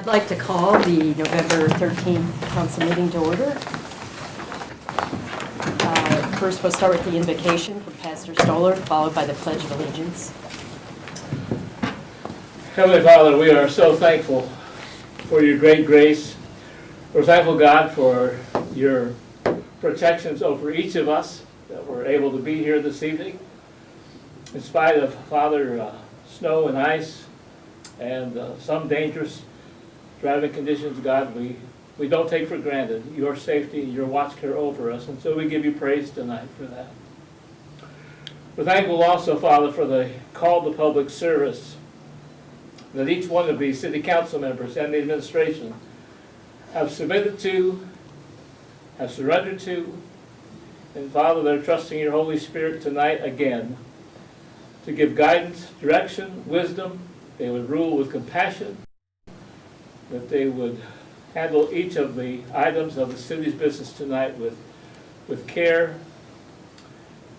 I'd like to call the November 13th council meeting to order. First, we'll start with the invocation from Pastor Stoller, followed by the Pledge of Allegiance. Heavenly Father, we are so thankful for your great grace. We're thankful, God, for your protections over each of us, that we're able to be here this evening. In spite of, Father, snow and ice and some dangerous driving conditions, God, we don't take for granted your safety and your watch care over us, and so we give you praise tonight for that. We're thankful also, Father, for the call to public service that each one of these city council members and the administration have submitted to, have surrendered to, and Father, they're trusting your Holy Spirit tonight again to give guidance, direction, wisdom. They would rule with compassion, that they would handle each of the items of the city's business tonight with care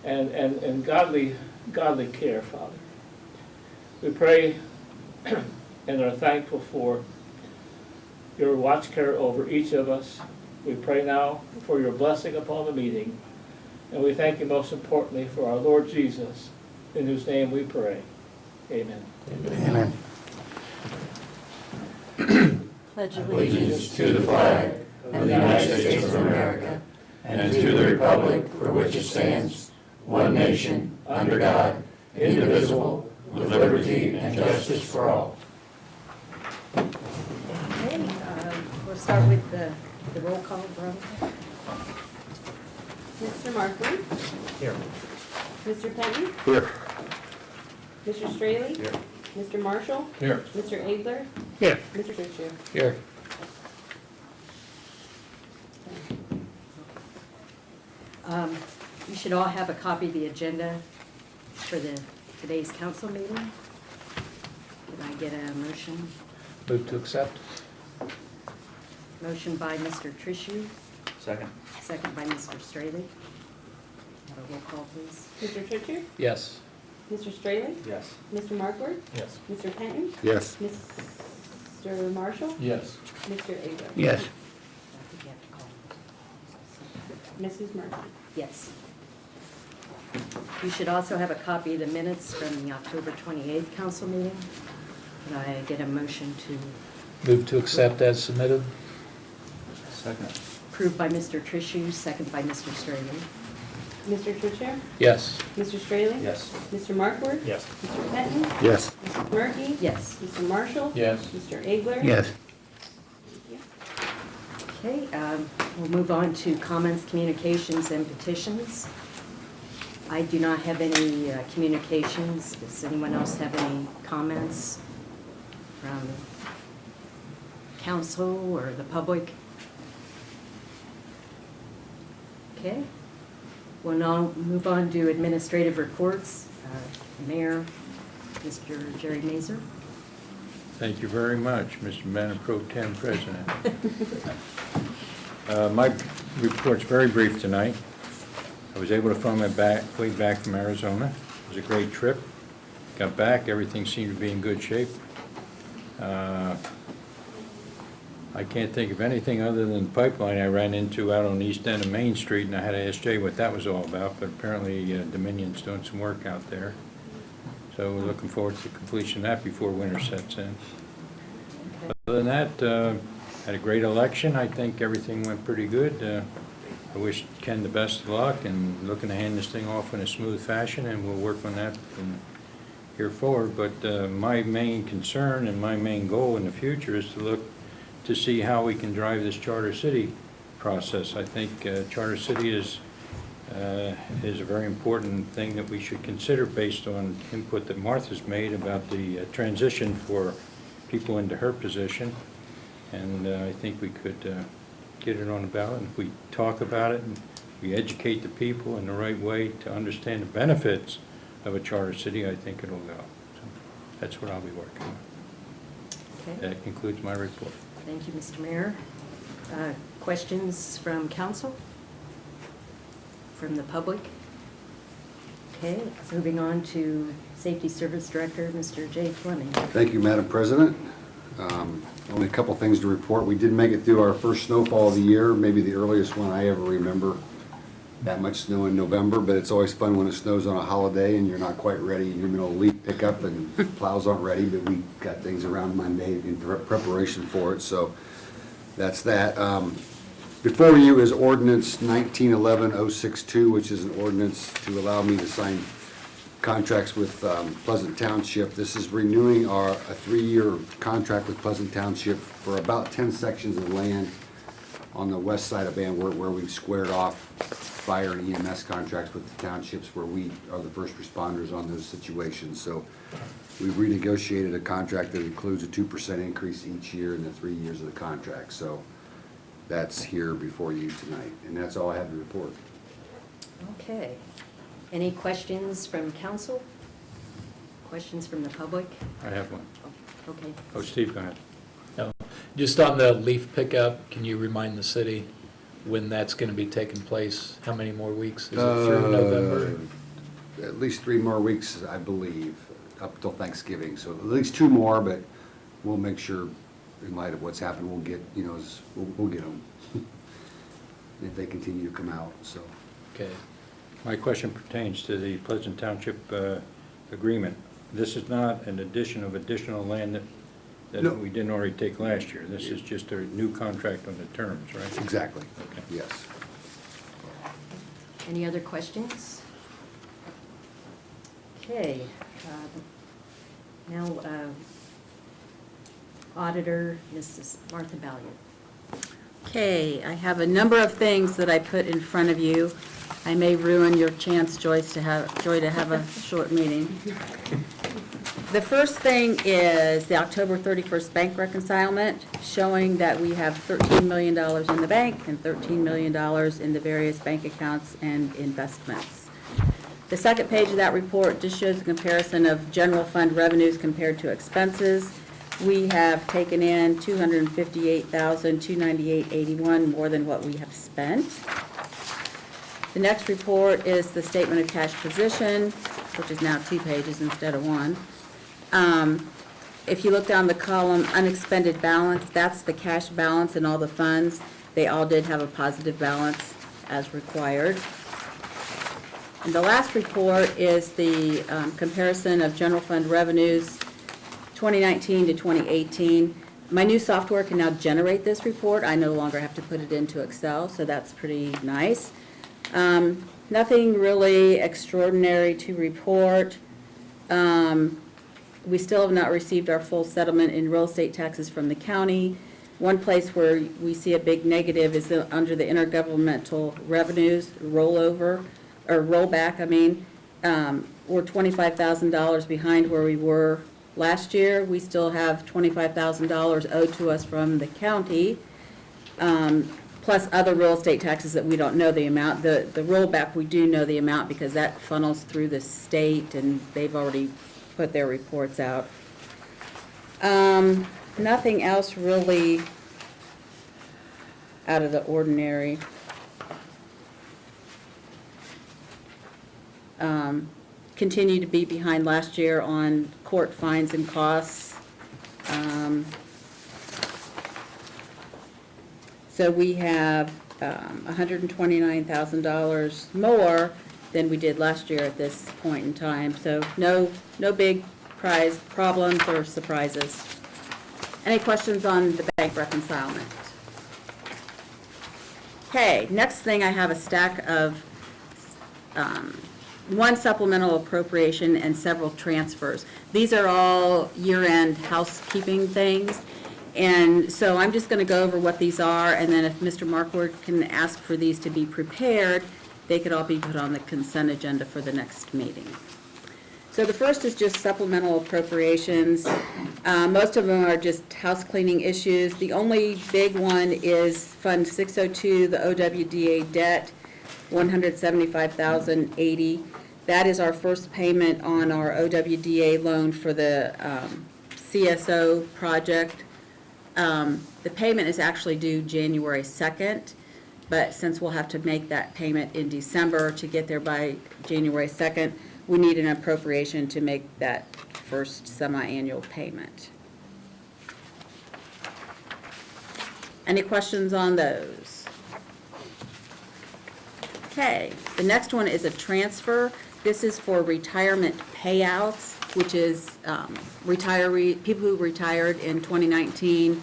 and godly care, Father. We pray and are thankful for your watch care over each of us. We pray now for your blessing upon the meeting, and we thank you most importantly for our Lord Jesus, in whose name we pray. Amen. Amen. Pledge of Allegiance to the flag of the United States of America and to the republic for which it stands, one nation, under God, indivisible, with liberty and justice for all. Okay, we'll start with the roll call, Veronica. Mr. Markley? Here. Mr. Penton? Here. Mr. Straley? Here. Mr. Marshall? Here. Mr. Egler? Here. Mr. Fisher? Here. You should all have a copy of the agenda for today's council meeting. Can I get a motion? Move to accept. Motion by Mr. Trishu, Second. second by Mr. Straley. Have a roll call, please. Mr. Tritcher? Yes. Mr. Straley? Yes. Mr. Markward? Yes. Mr. Penton? Yes. Mr. Marshall? Yes. Mr. Egler? Yes. I think you have to call. Mrs. Murphy? Yes. You should also have a copy of the minutes from the October 28th council meeting. Can I get a motion to Move to accept as submitted. Second. approve by Mr. Trishu, second by Mr. Straley? Mr. Tritcher? Yes. Mr. Straley? Yes. Mr. Markward? Yes. Mr. Penton? Yes. Mrs. Murphy? Yes. Mr. Marshall? Yes. Mr. Egler? Yes. Okay, we'll move on to comments, communications, and petitions. I do not have any communications. Does anyone else have any comments from council or the public? Okay, we'll now move on to administrative reports. Mayor, Mr. Jerry Mazer. Thank you very much, Mr. Madam Pro Tem President. My report's very brief tonight. I was able to fly my way back from Arizona. It was a great trip. Got back, everything seemed to be in good shape. I can't think of anything other than the pipeline I ran into out on the east end of Main Street, and I had to ask Jay what that was all about, but apparently Dominion's doing some work out there. So we're looking forward to completion of that before winter sets in. Other than that, had a great election. I think everything went pretty good. I wish Ken the best of luck and looking to hand this thing off in a smooth fashion, and we'll work on that from here forward. But my main concern and my main goal in the future is to look to see how we can drive this Charter City process. I think Charter City is a very important thing that we should consider based on input that Martha's made about the transition for people into her position. And I think we could get it on the ballot. And if we talk about it and we educate the people in the right way to understand the benefits of a charter city, I think it'll go. So that's what I'll be working on. Okay. That concludes my report. Thank you, Mr. Mayor. Questions from council? From the public? Okay, moving on to Safety Service Director, Mr. Jay Fleming. Thank you, Madam President. Only a couple things to report. We did make it through our first snowfall of the year, maybe the earliest one I ever remember. That much snow in November, but it's always fun when it snows on a holiday and you're not quite ready. You're in the middle of leaf pickup and plows aren't ready, but we got things around Monday in preparation for it, so that's that. Before you is ordinance 1911-062, which is an ordinance to allow me to sign contracts with Pleasant Township. This is renewing a 3-year contract with Pleasant Township for about 10 sections of land on the west side of Van Wert where we've squared off fire and EMS contracts with the townships where we are the first responders on those situations. So we've renegotiated a contract that includes a 2% increase each year in the 3 years of the contract. So that's here before you tonight. And that's all I have to report. Okay. Any questions from council? Questions from the public? I have one. Okay. Oh, Steve, go ahead. No. Just on the leaf pickup, can you remind the city when that's going to be taking place? How many more weeks? Is it through November? At least 3 more weeks, I believe, up till Thanksgiving. So at least 2 more, but we'll make sure, in light of what's happened, we'll get, we'll get them if they continue to come out, so. Okay. My question pertains to the Pleasant Township agreement. This is not an addition of additional land that No. we didn't already take last year. This is just a new contract on the terms, right? Exactly, Okay. yes. Any other questions? Okay. Now, Auditor, Mrs. Martha Balliet. Okay, I have a number of things that I put in front of you. I may ruin your chance, Joy, to have a short meeting. The first thing is the October 31st bank reconcilement, showing that we have $13 million in the bank and $13 million in the various bank accounts and investments. The second page of that report just shows a comparison of general fund revenues compared to expenses. We have taken in $258,298.81 more than what we have spent. The next report is the statement of cash position, which is now 2 pages instead of 1. If you look down the column, unexpended balance, that's the cash balance in all the funds. They all did have a positive balance as required. And the last report is the comparison of general fund revenues 2019 to 2018. My new software can now generate this report. I no longer have to put it into Excel, so that's pretty nice. Nothing really extraordinary to report. We still have not received our full settlement in real estate taxes from the county. One place where we see a big negative is under the intergovernmental revenues rollover, or rollback, I mean. We're $25,000 behind where we were last year. We still have $25,000 owed to us from the county, plus other real estate taxes that we don't know the amount. The rollback, we do know the amount because that funnels through the state and they've already put their reports out. Nothing else really out of the ordinary. Continue to be behind last year on court fines and costs. So we have $129,000 more than we did last year at this point in time. So no big problems or surprises. Any questions on the bank reconcilement? Okay, next thing I have a stack of one supplemental appropriation and several transfers. These are all year-end housekeeping things. And so I'm just going to go over what these are, and then if Mr. Markward can ask for these to be prepared, they could all be put on the consent agenda for the next meeting. So the first is just supplemental appropriations. Most of them are just house cleaning issues. The only big one is Fund 602, the OWDA debt, $175,080. That is our first payment on our OWDA loan for the CSO project. The payment is actually due January 2nd, but since we'll have to make that payment in December to get there by January 2nd, we need an appropriation to make that first semi-annual payment. Any questions on those? Okay, the next one is a transfer. This is for retirement payouts, which is people who retired in 2019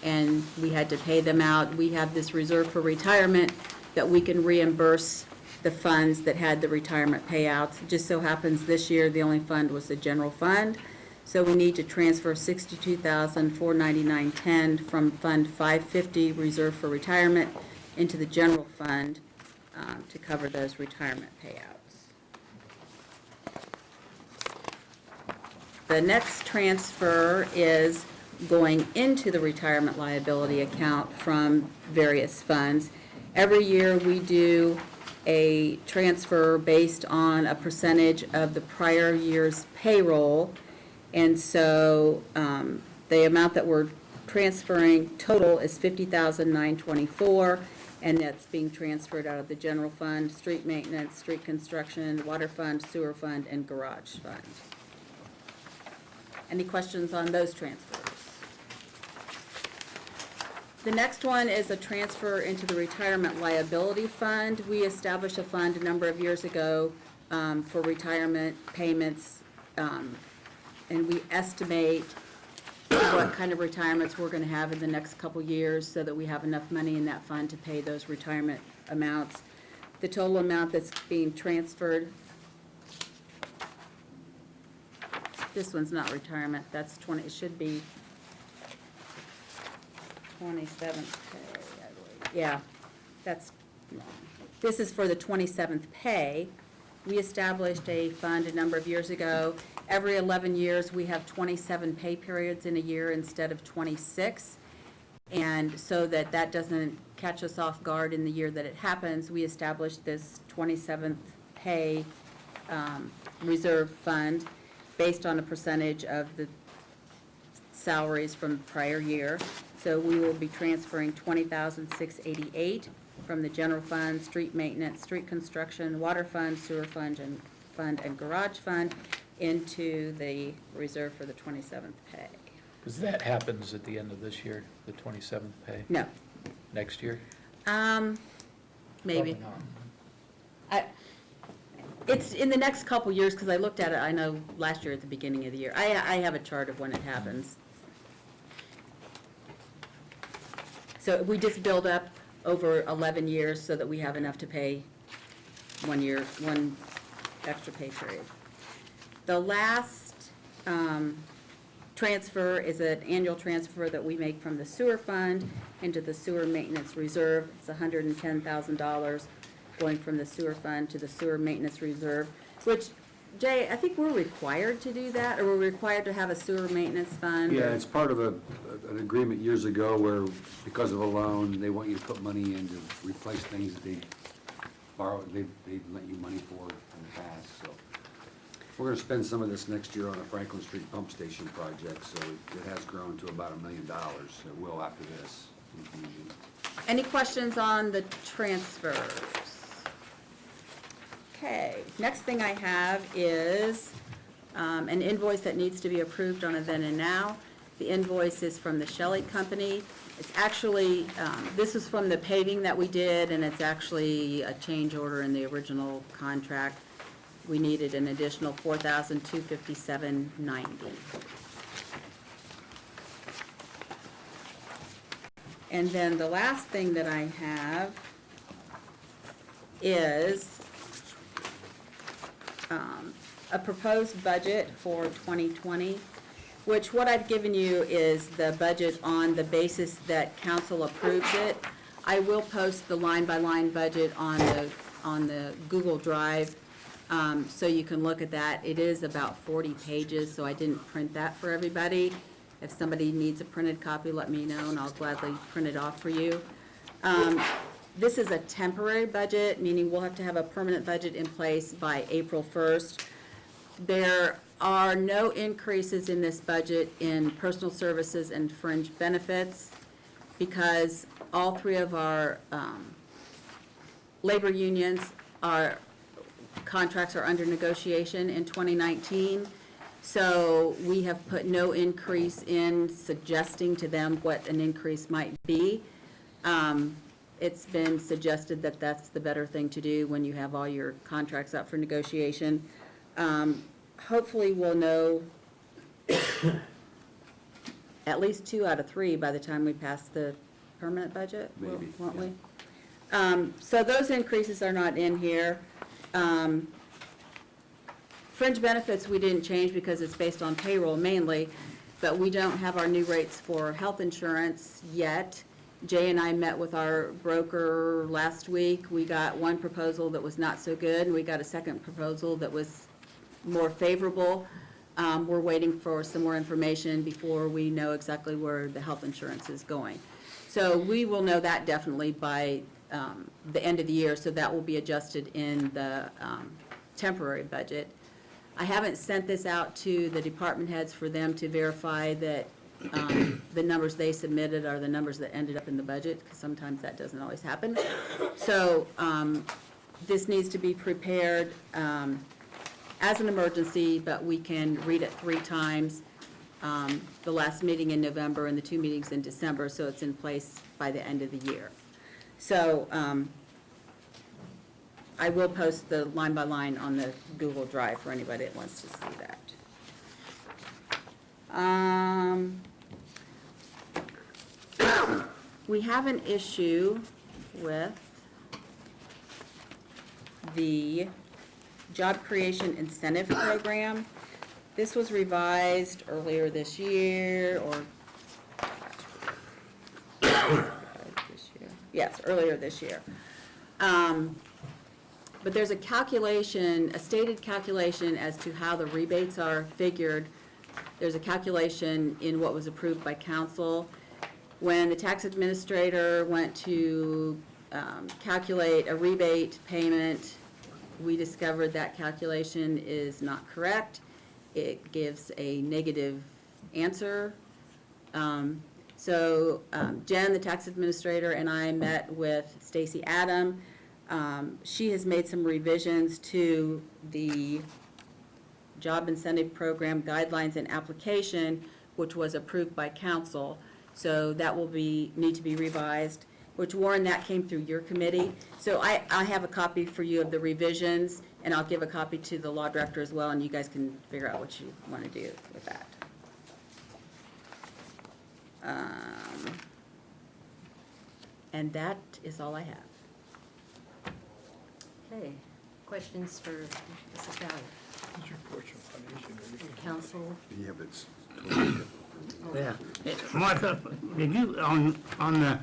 and we had to pay them out. We have this reserve for retirement that we can reimburse the funds that had the retirement payouts. It just so happens this year, the only fund was the general fund. So we need to transfer $62,499.10 from Fund 550, Reserve for Retirement, into the general fund to cover those retirement payouts. The next transfer is going into the retirement liability account from various funds. Every year we do a transfer based on a percentage of the prior year's payroll. And so the amount that we're transferring total is $50,924, and that's being transferred out of the general fund, street maintenance, street construction, water fund, sewer fund, and garage fund. Any questions on those transfers? The next one is a transfer into the retirement liability fund. We established a fund a number of years ago for retirement payments, and we estimate what kind of retirements we're going to have in the next couple years so that we have enough money in that fund to pay those retirement amounts. The total amount that's being transferred, this one's not retirement, that's 20, it should be 27th pay, I believe. Yeah, that's wrong. This is for the 27th pay. We established a fund a number of years ago. Every 11 years, we have 27 pay periods in a year instead of 26. And so that doesn't catch us off guard in the year that it happens, we established this 27th pay reserve fund based on a percentage of the salaries from the prior year. So we will be transferring $20,688 from the general fund, street maintenance, street construction, water fund, sewer fund, and garage fund into the reserve for the 27th pay. Because that happens at the end of this year, the 27th pay? No, Next year? maybe. Probably not. It's in the next couple years, because I looked at it, I know last year at the beginning of the year. I have a chart of when it happens. So we just build up over 11 years so that we have enough to pay one extra pay period. The last transfer is an annual transfer that we make from the sewer fund into the sewer maintenance reserve. It's $110,000 going from the sewer fund to the sewer maintenance reserve, which, Jay, I think we're required to do that, or we're required to have a sewer maintenance fund? Yeah, it's part of an agreement years ago where, because of a loan, they want you to put money in to replace things that they borrowed, they lent you money for in the past, so. We're gonna spend some of this next year on a Franklin Street pump station project, so it has grown to about $1 million. It will after this. Any questions on the transfers? Okay, next thing I have is an invoice that needs to be approved on a then and now. The invoice is from the Shelley Company. It's actually, this is from the paving that we did, and it's actually a change order in the original contract. We needed an additional $4,257.90. And then the last thing that I have is a proposed budget for 2020, which what I've given you is the budget on the basis that council approves it. I will post the line-by-line budget on the Google Drive, so you can look at that. It is about 40 pages, so I didn't print that for everybody. If somebody needs a printed copy, let me know, and I'll gladly print it off for you. This is a temporary budget, meaning we'll have to have a permanent budget in place by April 1st. There are no increases in this budget in personal services and fringe benefits because all three of our labor unions, our contracts are under negotiation in 2019. So we have put no increase in suggesting to them what an increase might be. It's been suggested that that's the better thing to do when you have all your contracts up for negotiation. Hopefully, we'll know at least 2 out of 3 by the time we pass the permanent budget, Maybe, won't yeah. we? So those increases are not in here. Fringe benefits, we didn't change because it's based on payroll mainly, but we don't have our new rates for health insurance yet. Jay and I met with our broker last week. We got one proposal that was not so good, and we got a second proposal that was more favorable. We're waiting for some more information before we know exactly where the health insurance is going. So we will know that definitely by the end of the year, so that will be adjusted in the temporary budget. I haven't sent this out to the department heads for them to verify that the numbers they submitted are the numbers that ended up in the budget, because sometimes that doesn't always happen. So this needs to be prepared as an emergency, but we can read it 3 times, the last meeting in November and the 2 meetings in December, so it's in place by the end of the year. So I will post the line by line on the Google Drive for anybody that wants to see that. We have an issue with the Job Creation Incentive Program. This was revised earlier this year, or yes, earlier this year. But there's a calculation, a stated calculation as to how the rebates are figured. There's a calculation in what was approved by council. When the tax administrator went to calculate a rebate payment, we discovered that calculation is not correct. It gives a negative answer. So Jen, the tax administrator, and I met with Stacy Adam. She has made some revisions to the Job Incentive Program Guidelines and Application, which was approved by council. So that will need to be revised, which, Warren, that came through your committee. So I have a copy for you of the revisions, and I'll give a copy to the law director as well, and you guys can figure out what you want to do with that. And that is all I have. Okay, questions for Mrs. Valley? Council? Yeah, but it's Yeah. Martha, did you, on the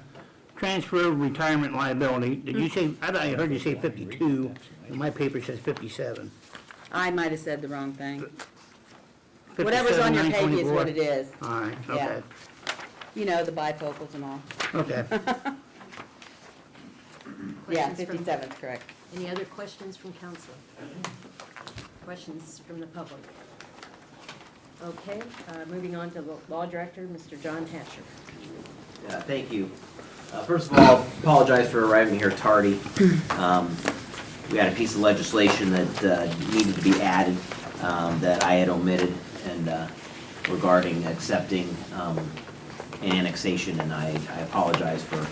transfer of retirement liability, did you say, I thought I heard you say 52, and my paper says 57. I might have said the wrong thing. Whatever's on your page is what it is. All right, Yeah. okay, You know, the bifocals and all. okay. Yeah, Questions from- 57 is correct. Any other questions from council? Questions from the public? Okay, moving on to the law director, Mr. John Hatcher. Thank you. First of all, apologize for arriving here tardy. We had a piece of legislation that needed to be added that I had omitted, and regarding accepting annexation, and I apologize for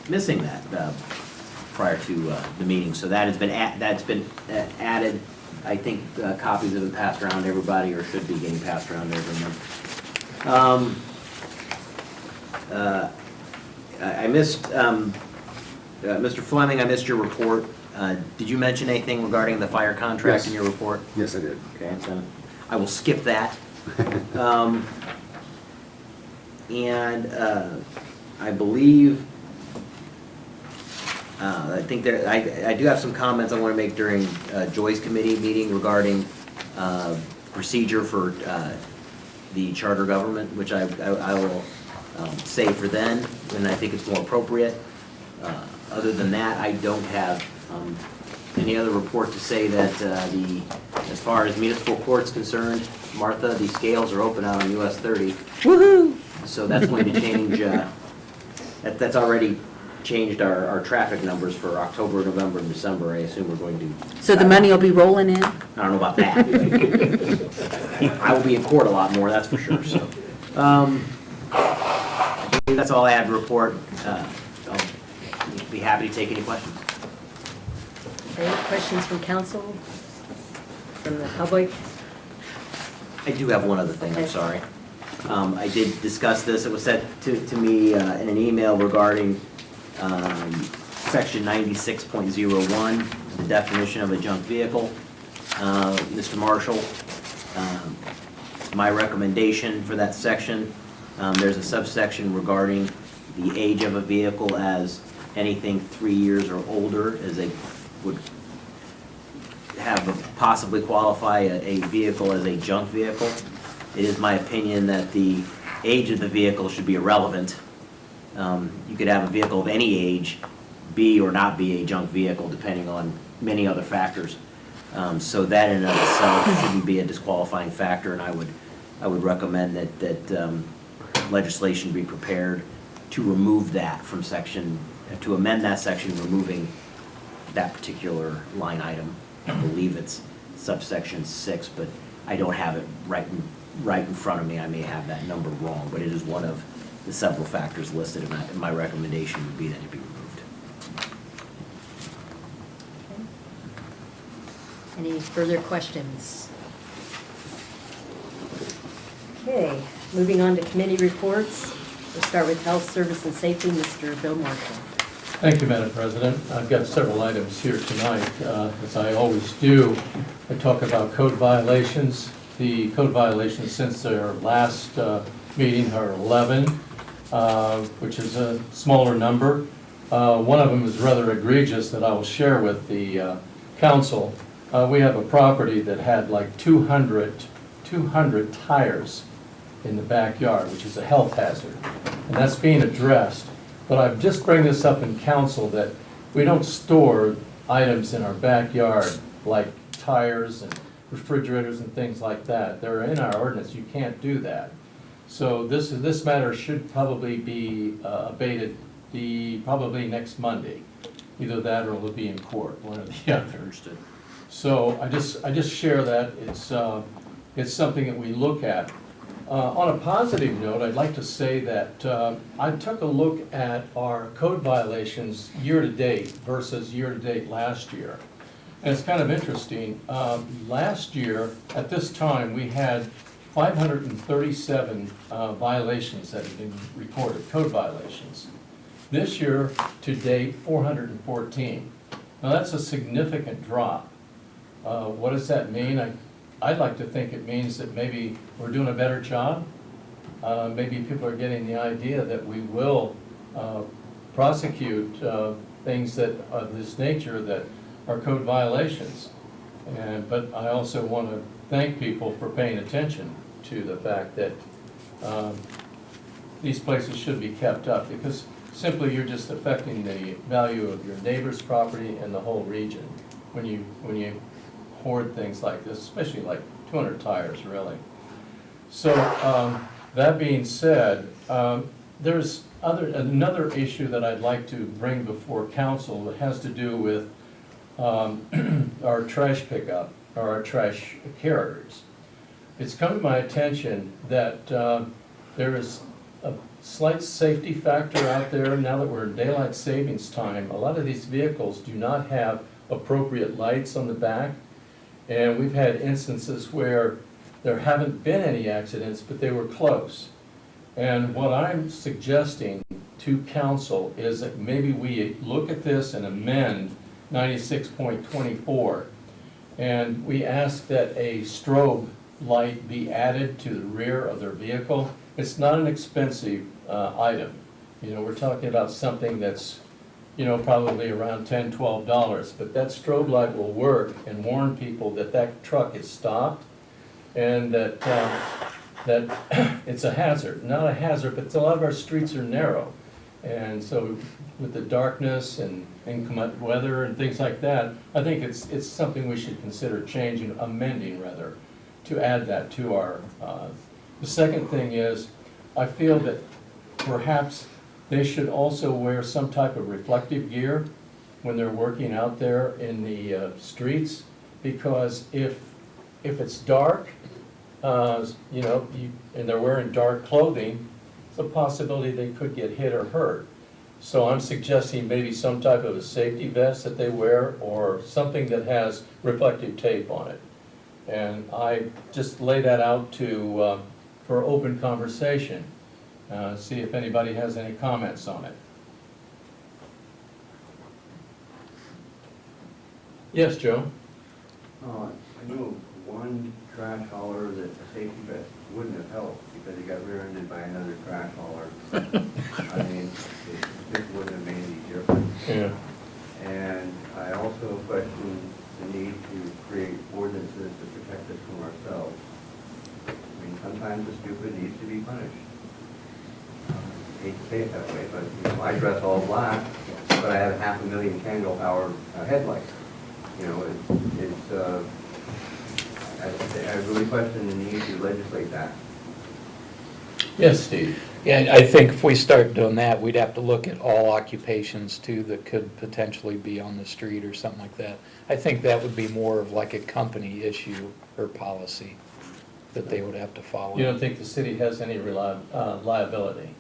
missing that prior to the meeting. So that has been added. I think copies have been passed around to everybody, or should be getting passed around to everyone. I missed, Mr. Fleming, I missed your report. Did you mention anything regarding the fire contract Yes. in your report? Yes, I did. Okay, then I will skip that. And I believe, I think there, I do have some comments I want to make during Joy's committee meeting regarding procedure for the charter government, which I will say for then, and I think it's more appropriate. Other than that, I don't have any other report to say that as far as municipal court's concerned, Martha, the scales are open out on US 30. Woohoo! So that's going to change, that's already changed our traffic numbers for October, November, and December. I assume we're going to. So the money will be rolling in? I don't know about that. I will be in court a lot more, that's for sure, so. That's all I have to report. I'll be happy to take any questions. Okay, questions from council, from the public? I do have one other thing, I'm sorry. I did discuss this, it was sent to me in an email regarding section 96.01, the definition of a junk vehicle. Mr. Marshall, my recommendation for that section, there's a subsection regarding the age of a vehicle as anything 3 years or older, as they would possibly qualify a vehicle as a junk vehicle. It is my opinion that the age of the vehicle should be irrelevant. You could have a vehicle of any age be or not be a junk vehicle depending on many other factors. So that in and of itself shouldn't be a disqualifying factor, and I would recommend that legislation be prepared to remove that from section, to amend that section, removing that particular line item. I believe it's subsection 6, but I don't have it right in front of me. I may have that number wrong, but it is one of the several factors listed, and my recommendation would be that it be removed. Any further questions? Okay, moving on to committee reports. We'll start with Health, Service, and Safety, Mr. Bill Marshall. Thank you, Madam President. I've got several items here tonight. As I always do, I talk about code violations. The code violations since their last meeting are 11, which is a smaller number. One of them is rather egregious that I will share with the council. We have a property that had like 200 tires in the backyard, which is a health hazard, and that's being addressed. But I just bring this up in council that we don't store items in our backyard like tires and refrigerators and things like that. They're in our ordinance. You can't do that. So this matter should probably be abated probably next Monday. Either that or it'll be in court, one or the other. Understood. So I just share that. It's something that we look at. On a positive note, I'd like to say that I took a look at our code violations year-to-date versus year-to-date last year. And it's kind of interesting. Last year, at this time, we had 537 violations that had been recorded, code violations. This year, to date, 414. Now, that's a significant drop. What does that mean? I'd like to think it means that maybe we're doing a better job. Maybe people are getting the idea that we will prosecute things that of this nature that are code violations. But I also want to thank people for paying attention to the fact that these places should be kept up, because simply you're just affecting the value of your neighbor's property and the whole region when you hoard things like this, especially like 200 tires, really. So that being said, there's another issue that I'd like to bring before council that has to do with our trash pickup, or our trash carriers. It's come to my attention that there is a slight safety factor out there now that we're in daylight savings time. A lot of these vehicles do not have appropriate lights on the back. And we've had instances where there haven't been any accidents, but they were close. And what I'm suggesting to council is that maybe we look at this and amend 96.24. And we ask that a strobe light be added to the rear of their vehicle. It's not an expensive item. You know, we're talking about something that's, you know, probably around $10, $12, but that strobe light will work and warn people that that truck is stopped and that that it's a hazard. Not a hazard, but a lot of our streets are narrow. And so with the darkness and inclement weather and things like that, I think it's something we should consider changing, amending rather, to add that to our, the second thing is, I feel that perhaps they should also wear some type of reflective gear when they're working out there in the streets, because if it's dark, you know, and they're wearing dark clothing, the possibility they could get hit or hurt. So I'm suggesting maybe some type of a safety vest that they wear, or something that has reflective tape on it. And I just lay that out to, for open conversation, see if anybody has any comments on it. Yes, Joe? I knew one trash hauler that a safety vest wouldn't have helped because he got rear-ended by another trash hauler. I mean, it just wouldn't have made any difference. Yeah. And I also question the need to create ordinances to protect us from ourselves. I mean, sometimes the stupid needs to be punished. I hate to say it that way, but you know, I dress all black, but I have a 500,000 candle power headlight. You know, I really question the need to legislate that. Yes, Steve? Yeah, I think if we start doing that, we'd have to look at all occupations too that could potentially be on the street or something like that. I think that would be more of like a company issue or policy that they would have to follow. You don't think the city has any liability?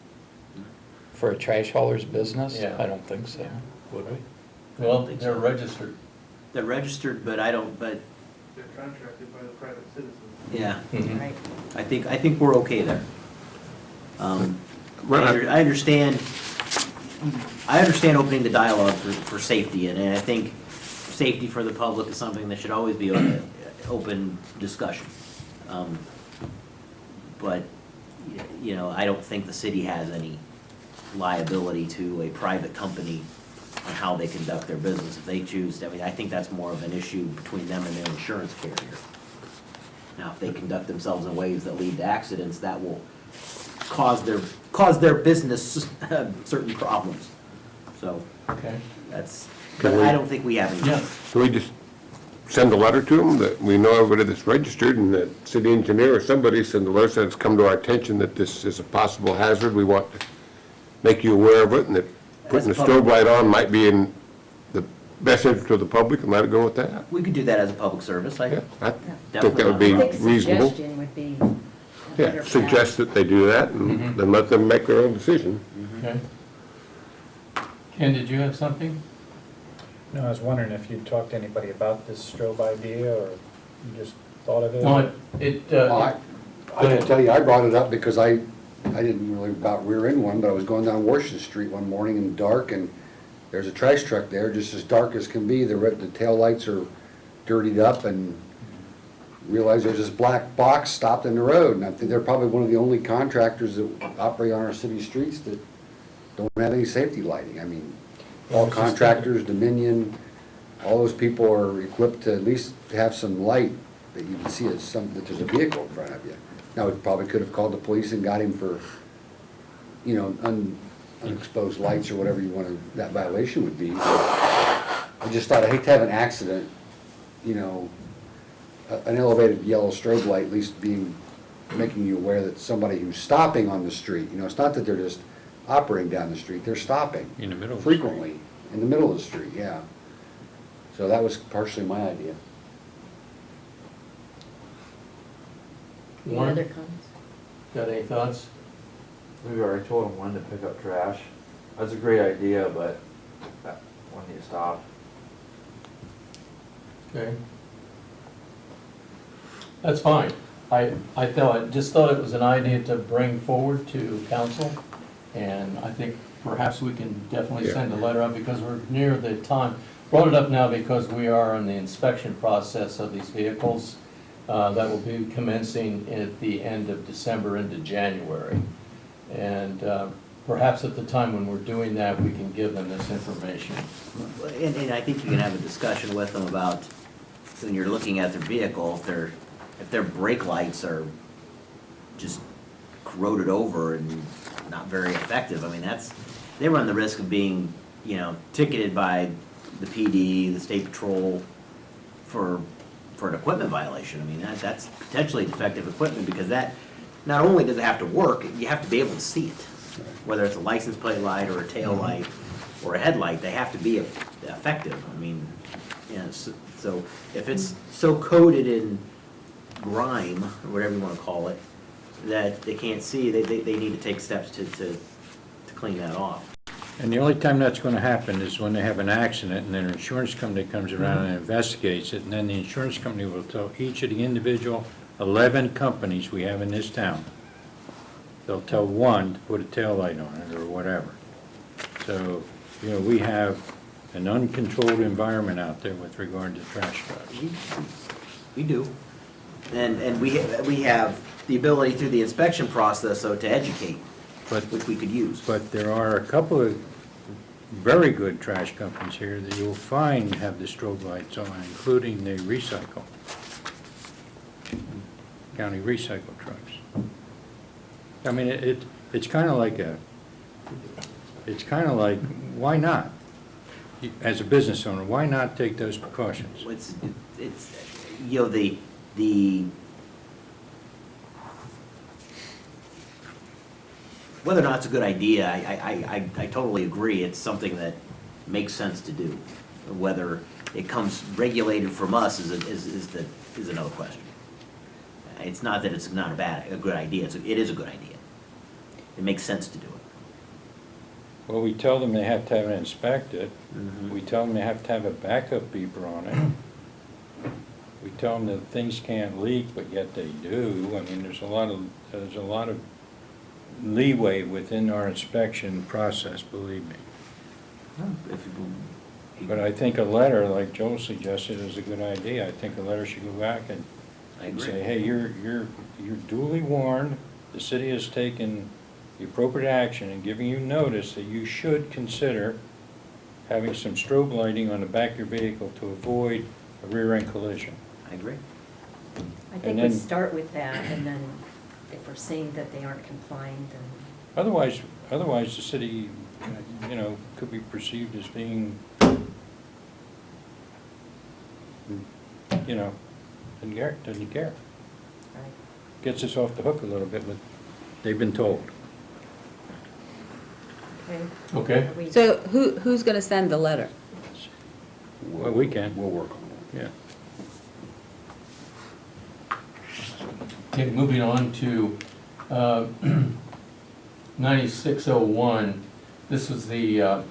For a trash hauler's business? Yeah. I don't think so. Would we? Well, they're registered. They're registered, but I don't, but, They're contracted by the private citizens. yeah, Mhm. Right. I think we're okay there. I understand opening the dialogue for safety, and I think safety for the public is something that should always be an open discussion. But, you know, I don't think the city has any liability to a private company on how they conduct their business. If they choose, I mean, I think that's more of an issue between them and their insurance carrier. Now, if they conduct themselves in ways that lead to accidents, that will cause their business certain problems. So Okay. that's, Can but we- I don't think we have any. Yeah. Can we just send a letter to them that we know everybody that's registered, and that city engineer or somebody send a letter saying it's come to our attention that this is a possible hazard, we want to make you aware of it, and that putting a As public- strobe light on might be in the best interest of the public, and let it go with that? We could do that as a public service. Yeah, I think Definitely that would be I think reasonable. suggestion would be a better Yeah, path. suggest that they do that, and then let them make their own decision. Okay. Ken, did you have something? No, I was wondering if you'd talked to anybody about this strobe idea, or you just thought of it? Well, I can tell you, I brought it up because I didn't really about rear end one, but I was going down Washington Street one morning in the dark, and there's a trash truck there, just as dark as can be. The tail lights are dirtied up, and realized there's this black box stopped in the road. And I think they're probably one of the only contractors that operate on our city streets that don't have any safety lighting. I mean, all contractors, Dominion, all those people are equipped to at least have some light that you can see that there's a vehicle in front of you. Now, we probably could have called the police and got him for, you know, unexposed lights or whatever you want to, that violation would be. I just thought, I hate to have an accident, you know, an elevated yellow strobe light at least making you aware that somebody who's stopping on the street, you know, it's not that they're just operating down the street, they're stopping. In the middle of the street. Frequently, in the middle of the street, yeah. So that was partially my idea. Any Warren? other comments? Got any thoughts? We already told him when to pick up trash. That's a great idea, but when do you stop? Okay. That's fine. I just thought it was an idea to bring forward to council, and I think perhaps we can definitely send a letter out because we're near the time. Brought it up now because we are in the inspection process of these vehicles. That will be commencing at the end of December into January. And perhaps at the time when we're doing that, we can give them this information. And I think you can have a discussion with them about, when you're looking at their vehicle, if their brake lights are just corroded over and not very effective, I mean, they run the risk of being, you know, ticketed by the PD, the state patrol for an equipment violation. I mean, that's potentially defective equipment, because that, not only does it have to work, you have to be able to see it. Whether it's a license plate light or a tail light or a headlight, they have to be effective. I mean, you know, so if it's so coated in grime, or whatever you want to call it, that they can't see, they need to take steps to clean that off. And the only time that's gonna happen is when they have an accident and their insurance company comes around and investigates it, and then the insurance company will tell each of the individual 11 companies we have in this town. They'll tell one to put a tail light on it or whatever. So, you know, we have an uncontrolled environment out there with regard to trash trucks. We do. And we have the ability through the inspection process, though, to educate, which we could use. But there are a couple of very good trash companies here that you'll find have the strobe lights on, including the recycle, county recycle trucks. I mean, it's kind of like why not? As a business owner, why not take those precautions? It's you know, the whether or not it's a good idea, I totally agree. It's something that makes sense to do. Whether it comes regulated from us is another question. It's not that it's not a good idea. It is a good idea. It makes sense to do it. Well, we tell them they have to have it inspected. Mm-hmm. We tell them they have to have a backup beeper on it. We tell them that things can't leak, but yet they do. I mean, there's a lot of leeway within our inspection process, believe me. But I think a letter, like Joel suggested, is a good idea. I think a letter should go back and say, hey, you're duly warned. The city has taken the appropriate action and giving you notice that you should consider having some strobe lighting on the back of your vehicle to avoid a rear-end collision. I agree. I think we start with that, and then if we're seeing that they aren't complying, then... Otherwise the city, you know, could be perceived as being, you know, doesn't care. Right. Gets us off the hook a little bit, but they've been told. Okay. So who's going to send the letter? Well, we can. We'll work on it. Yeah. Okay, moving on to 9601. This was the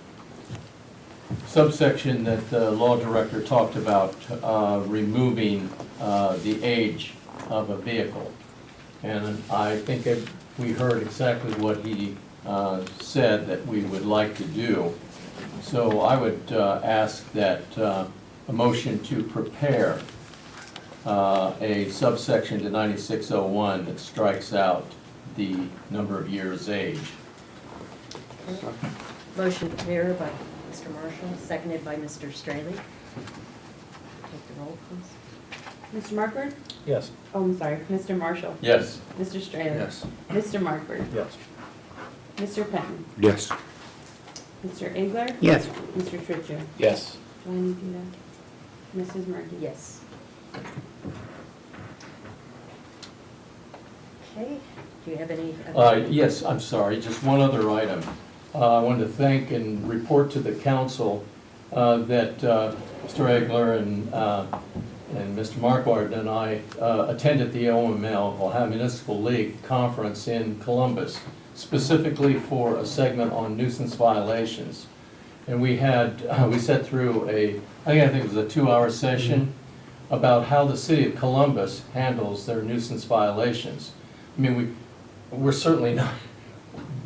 subsection that the law director talked about, removing the age of a vehicle. And I think we heard exactly what he said that we would like to do. So I would ask that a motion to prepare a subsection to 9601 that strikes out the number of years age. Motion prepared by Mr. Marshall, seconded by Mr. Straley. Take the roll, please. Mr. Markward? Yes. Oh, I'm sorry, Mr. Marshall? Yes. Mr. Straley? Yes. Mr. Markward? Yes. Mr. Penn? Yes. Mr. Igler? Yes. Mr. Tritcher? Yes. Do I need to do that? Mrs. Markey? Yes. Okay, do you have any? Yes, I'm sorry, just one other item. I wanted to thank and report to the council that Mr. Egler and Mr. Marquardt and I attended the OML, Ohio Municipal League Conference in Columbus, specifically for a segment on nuisance violations. And we sat through I think it was a 2-hour session about how the city of Columbus handles their nuisance violations. I mean, we're certainly not,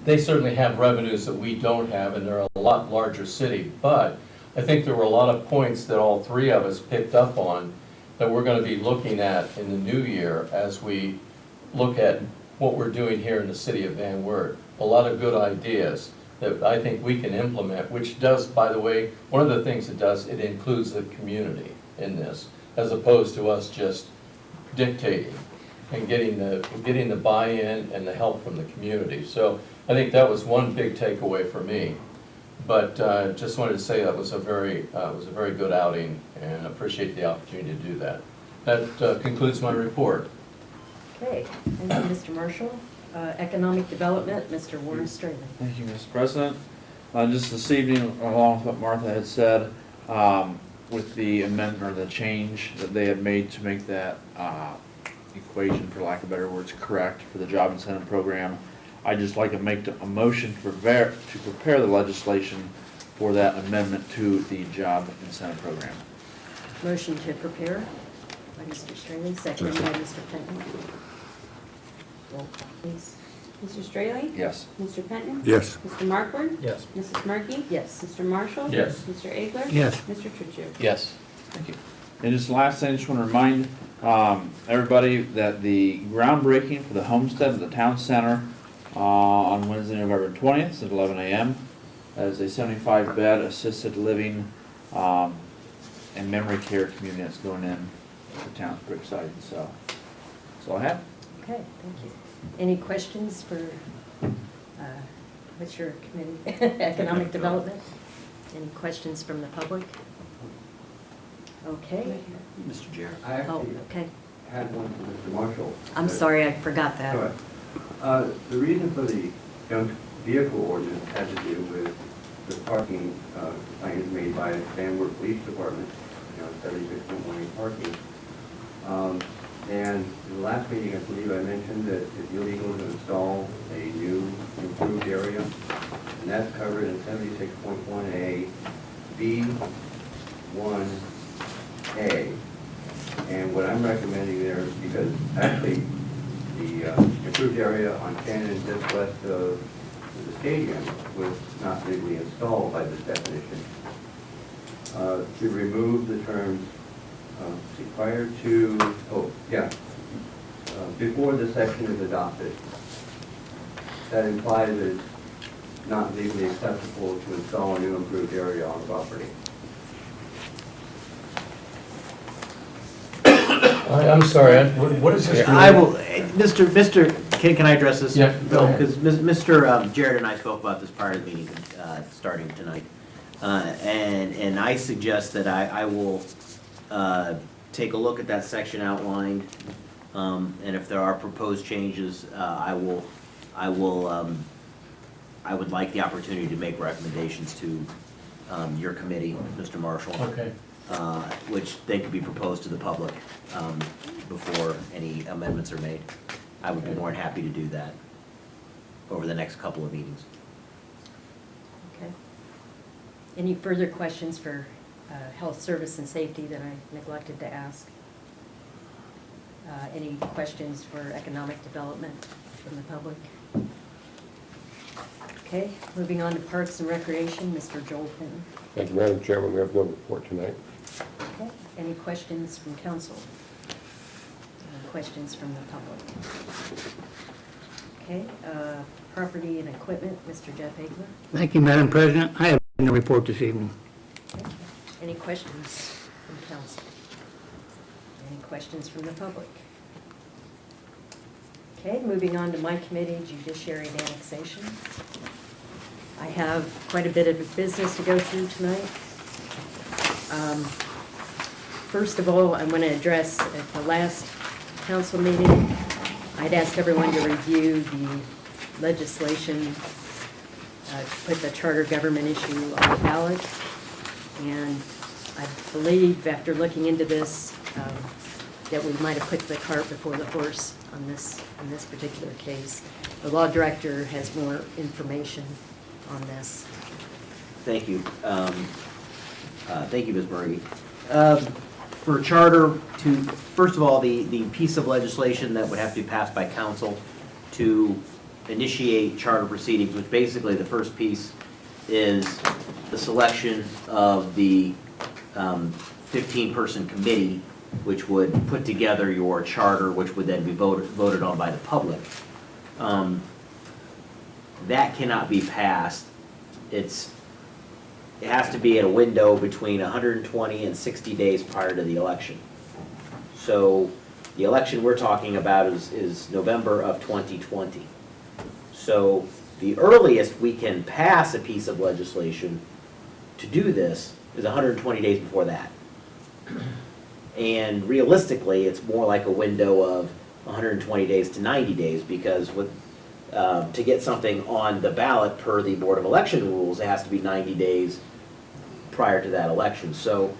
they certainly have revenues that we don't have, and they're a lot larger city. But I think there were a lot of points that all three of us picked up on that we're going to be looking at in the new year as we look at what we're doing here in the city of Van Wert. A lot of good ideas that I think we can implement, which does, by the way, one of the things it does, it includes the community in this, as opposed to us just dictating and getting the buy-in and the help from the community. So I think that was one big takeaway for me. But just wanted to say that was a very good outing, and appreciate the opportunity to do that. That concludes my report. Okay, thank you, Mr. Marshall. Economic Development, Mr. Warren Straley. Thank you, Mr. President. Just this evening, along with what Martha had said, with the amendment or the change that they had made to make that equation, for lack of better words, correct for the job incentive program. I'd just like to make a motion to prepare the legislation for that amendment to the job incentive program. Motion to prepare by Mr. Straley, seconded by Mr. Penton. Roll call, please. Mr. Straley? Yes. Mr. Penton? Yes. Mr. Markburn? Yes. Mrs. Markey? Yes. Mr. Marshall? Yes. Mr. Egler? Yes. Mr. Trittier? Yes. Thank you. And just last thing, I just want to remind everybody that the groundbreaking for the homestead at the town center on Wednesday, November 20th at 11 a.m. as a 75-bed assisted living and memory care community that's going in to town. Pretty exciting. So that's all I have. Okay, thank you. Any questions for, what's your committee, economic development? Any questions from the public? Okay. Mr. Chair. I Oh, actually okay. had one for Mr. Marshall. I'm sorry, I forgot that. All right. The reason for the junk vehicle ordinance had to do with the parking plans made by Stanford Police Department, 76.18 parking. And in the last meeting, I believe I mentioned that it's illegal to install a new improved area, and that's covered in 76.1A, B1A. And what I'm recommending there, because actually the improved area on Shannon just west of the stadium was not legally installed by this definition, to remove the terms prior to, before the section is adopted. That implies that it's not legally acceptable to install a new improved area on property. I'm sorry, what is this? I will, can I address this? Yeah, go ahead. Because Mr. Jared and I spoke about this prior to the meeting, starting tonight. And I suggest that I will take a look at that section outlined, and if there are proposed changes, I would like the opportunity to make recommendations to your committee, Mr. Marshall. Okay. Which they could be proposed to the public before any amendments are made. I would be more than happy to do that over the next couple of meetings. Okay. Any further questions for health service and safety that I neglected to ask? Any questions for economic development from the public? Okay, moving on to Parks and Recreation, Mr. Joel Penton. Thank you, Madam Chairman. We have no report tonight. Okay, any questions from council? Any questions from the public? Okay, property and equipment, Mr. Jeff Egler. Thank you, Madam President. I have no report this evening. Thank you. Any questions from council? Any questions from the public? Okay, moving on to my committee, Judiciary and Annexation. I have quite a bit of business to go through tonight. First of all, I want to address at the last council meeting, I'd asked everyone to review the legislation to put the charter government issue on the ballot. And I believe, after looking into this, that we might have put the cart before the horse on this particular case. The law director has more information on this. Thank you. Thank you, Ms. Berge. For charter first of all, the piece of legislation that would have to be passed by council to initiate charter proceedings, which basically the first piece is the selection of the 15-person committee, which would put together your charter, which would then be voted on by the public. That cannot be passed. It has to be in a window between 120 and 60 days prior to the election. So the election we're talking about is November of 2020. So the earliest we can pass a piece of legislation to do this is 120 days before that. And realistically, it's more like a window of 120 days to 90 days, because to get something on the ballot per the Board of Election rules, it has to be 90 days prior to that election. So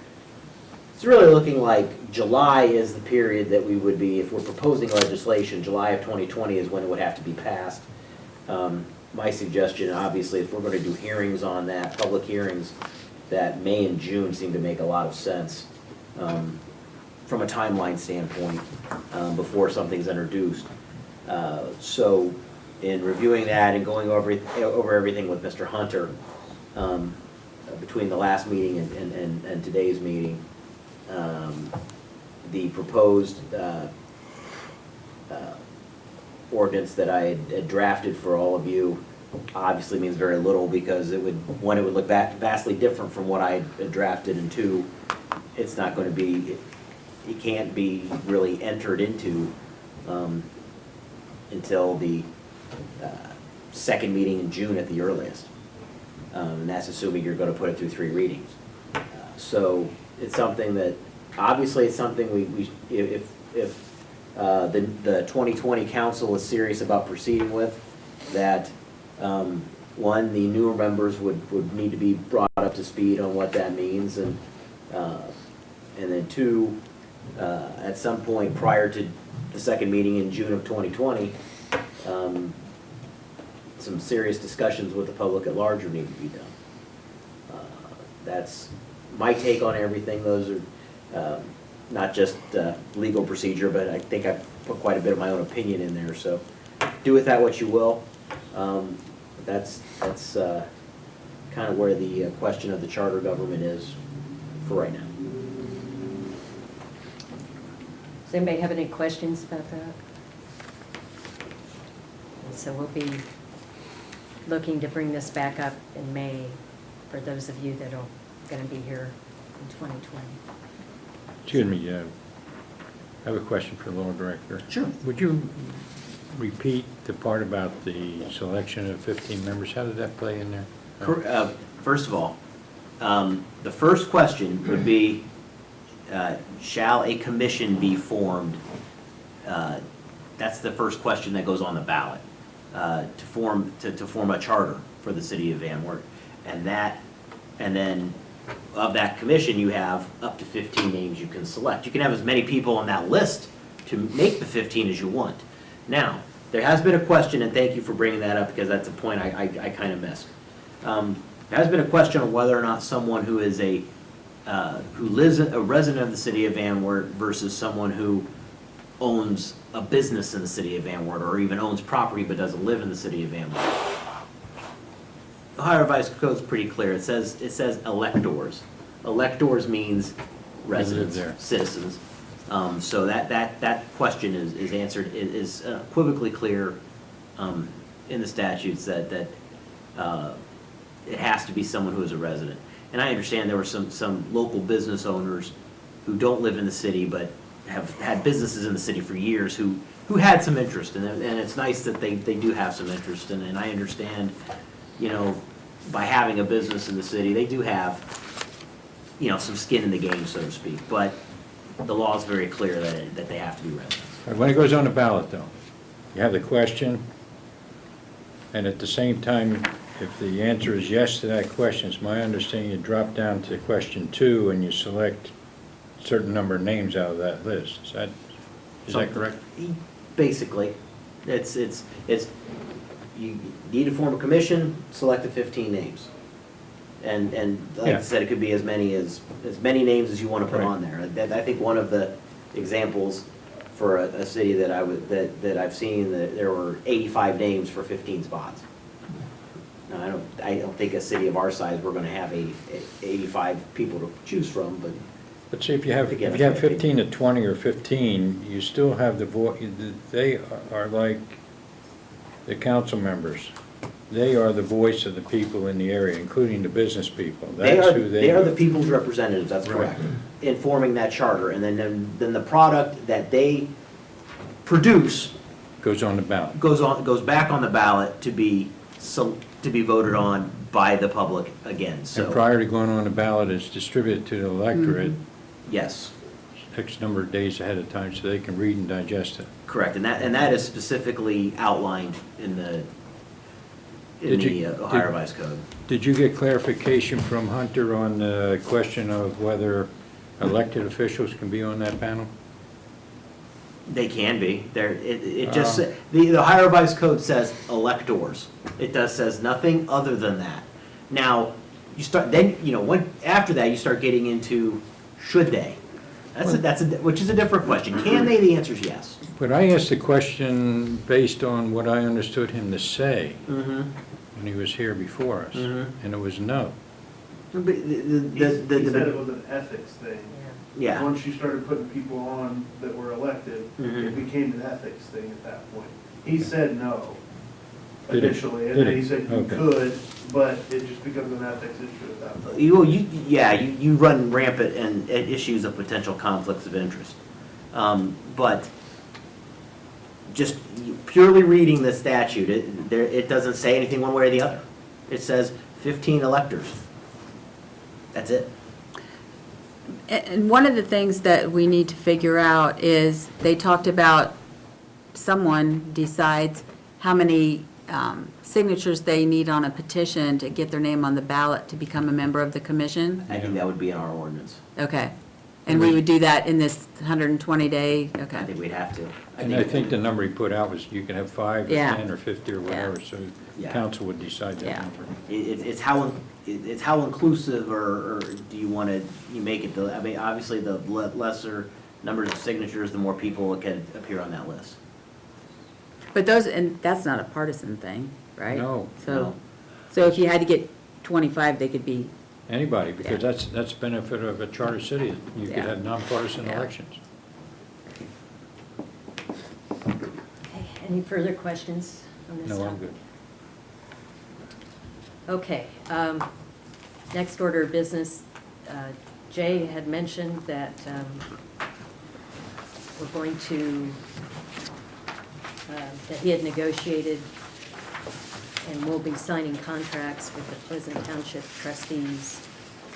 It's really looking like July is the period that we would be, if we're proposing legislation, July of 2020 is when it would have to be passed. My suggestion, obviously, if we're going to do hearings on that, public hearings, that May and June seem to make a lot of sense from a timeline standpoint before something's introduced. So in reviewing that and going over everything with Mr. Hunter, between the last meeting and today's meeting, the proposed ordinance that I had drafted for all of you obviously means very little, because it would, one, it would look vastly different from what I had drafted, and two, it's not going to be, it can't be really entered into until the second meeting in June at the earliest. And that's assuming you're going to put it through 3 readings. So it's something that, obviously it's something if the 2020 council is serious about proceeding with, that one, the newer members would need to be brought up to speed on what that means, and then two, at some point prior to the second meeting in June of 2020, some serious discussions with the public at large need to be done. That's my take on everything. Those are not just legal procedure, but I think I've put quite a bit of my own opinion in there, so do with that what you will. That's kind of where the question of the charter government is for right now. Does anybody have any questions about that? So we'll be looking to bring this back up in May for those of you that are going to be here in 2020. Excuse me, I have a question for the law director. Sure. Would you repeat the part about the selection of 15 members? How did that play in there? First of all, the first question would be, shall a commission be formed? That's the first question that goes on the ballot, to form a charter for the city of Van Wert. And then of that commission, you have up to 15 names you can select. You can have as many people on that list to make the 15 as you want. Now, there has been a question, and thank you for bringing that up, because that's a point I kind of missed. There has been a question on whether or not someone who is who lives a resident of the city of Van Wert versus someone who owns a business in the city of Van Wert, or even owns property but doesn't live in the city of Van Wert. The Ohio Revised Code is pretty clear. It says electors. Electors means residents, citizens. So that question is answered, is equivocally clear in the statutes that it has to be someone who is a resident. And I understand there were some local business owners who don't live in the city but have had businesses in the city for years who had some interest, and it's nice that they do have some interest, and I understand, by having a business in the city, they do have, some skin in the game, so to speak, but the law is very clear that they have to be residents. When it goes on the ballot, though, you have the question, and at the same time, if the answer is yes to that question, it's my understanding you drop down to question 2 and you select a certain number of names out of that list. Is that correct? Basically, it's you need to form a commission, select the 15 names. And like I said, it could be as many names as you want to put on there. I think one of the examples for a city that I've seen, that there were 85 names for 15 spots. Now, I don't think a city of our size we're going to have 85 people to choose from, But see, if you have 15 to 20 or 15, you still have the voice. They are like the council members. They are the voice of the people in the area, including the business people. They are the people's representatives, that's correct, in forming that charter. And then the product that they produce goes on the ballot. Goes back on the ballot to be voted on by the public again. So, and prior to going on the ballot, it's distributed to the electorate. Yes. X number of days ahead of time so they can read and digest it. Correct, and that is specifically outlined in the Ohio Revised Code. Did you get clarification from Hunter on the question of whether elected officials can be on that panel? They can be. It just, the Ohio Revised Code says electors. It says nothing other than that. Now, you start, then, after that, you start getting into, should they? Which is a different question. Can they? The answer is yes. But I asked the question based on what I understood him to say Mm-hmm. when he was here before us, and it was no. But He said it was an ethics thing. Yeah. Once you started putting people on that were elected, it became an ethics thing at that point. He said no Did he? initially, and Did then he? he said you Okay. could, but it just becomes an ethics issue at that point. You run rampant and issues of potential conflicts of interest. But just purely reading the statute, it doesn't say anything one way or the other. It says 15 electors. That's it. And one of the things that we need to figure out is, they talked about someone decides how many signatures they need on a petition to get their name on the ballot to become a member of the commission. I think that would be in our ordinance. Okay. And we would do that in this 120-day, I okay. think we'd have to. And I think the number he put out was you can have 5 or Yeah. 10 or 50 or whatever, so the Yeah. council would decide that Yeah. number. It's how inclusive or do you want to, you make it, I mean, obviously the lesser numbers of signatures, the more people that can appear on that list. But those, and that's not a partisan thing, right? No. So if you had to get 25, they could be, Anybody, because Yeah. that's the benefit of a charter city. You could Yeah. have nonpartisan Yeah. elections. Okay, any further questions on this No, I'm topic? good. Okay, next order of business, Jay had mentioned that we're going to, that he had negotiated and will be signing contracts with the Pleasant Township trustees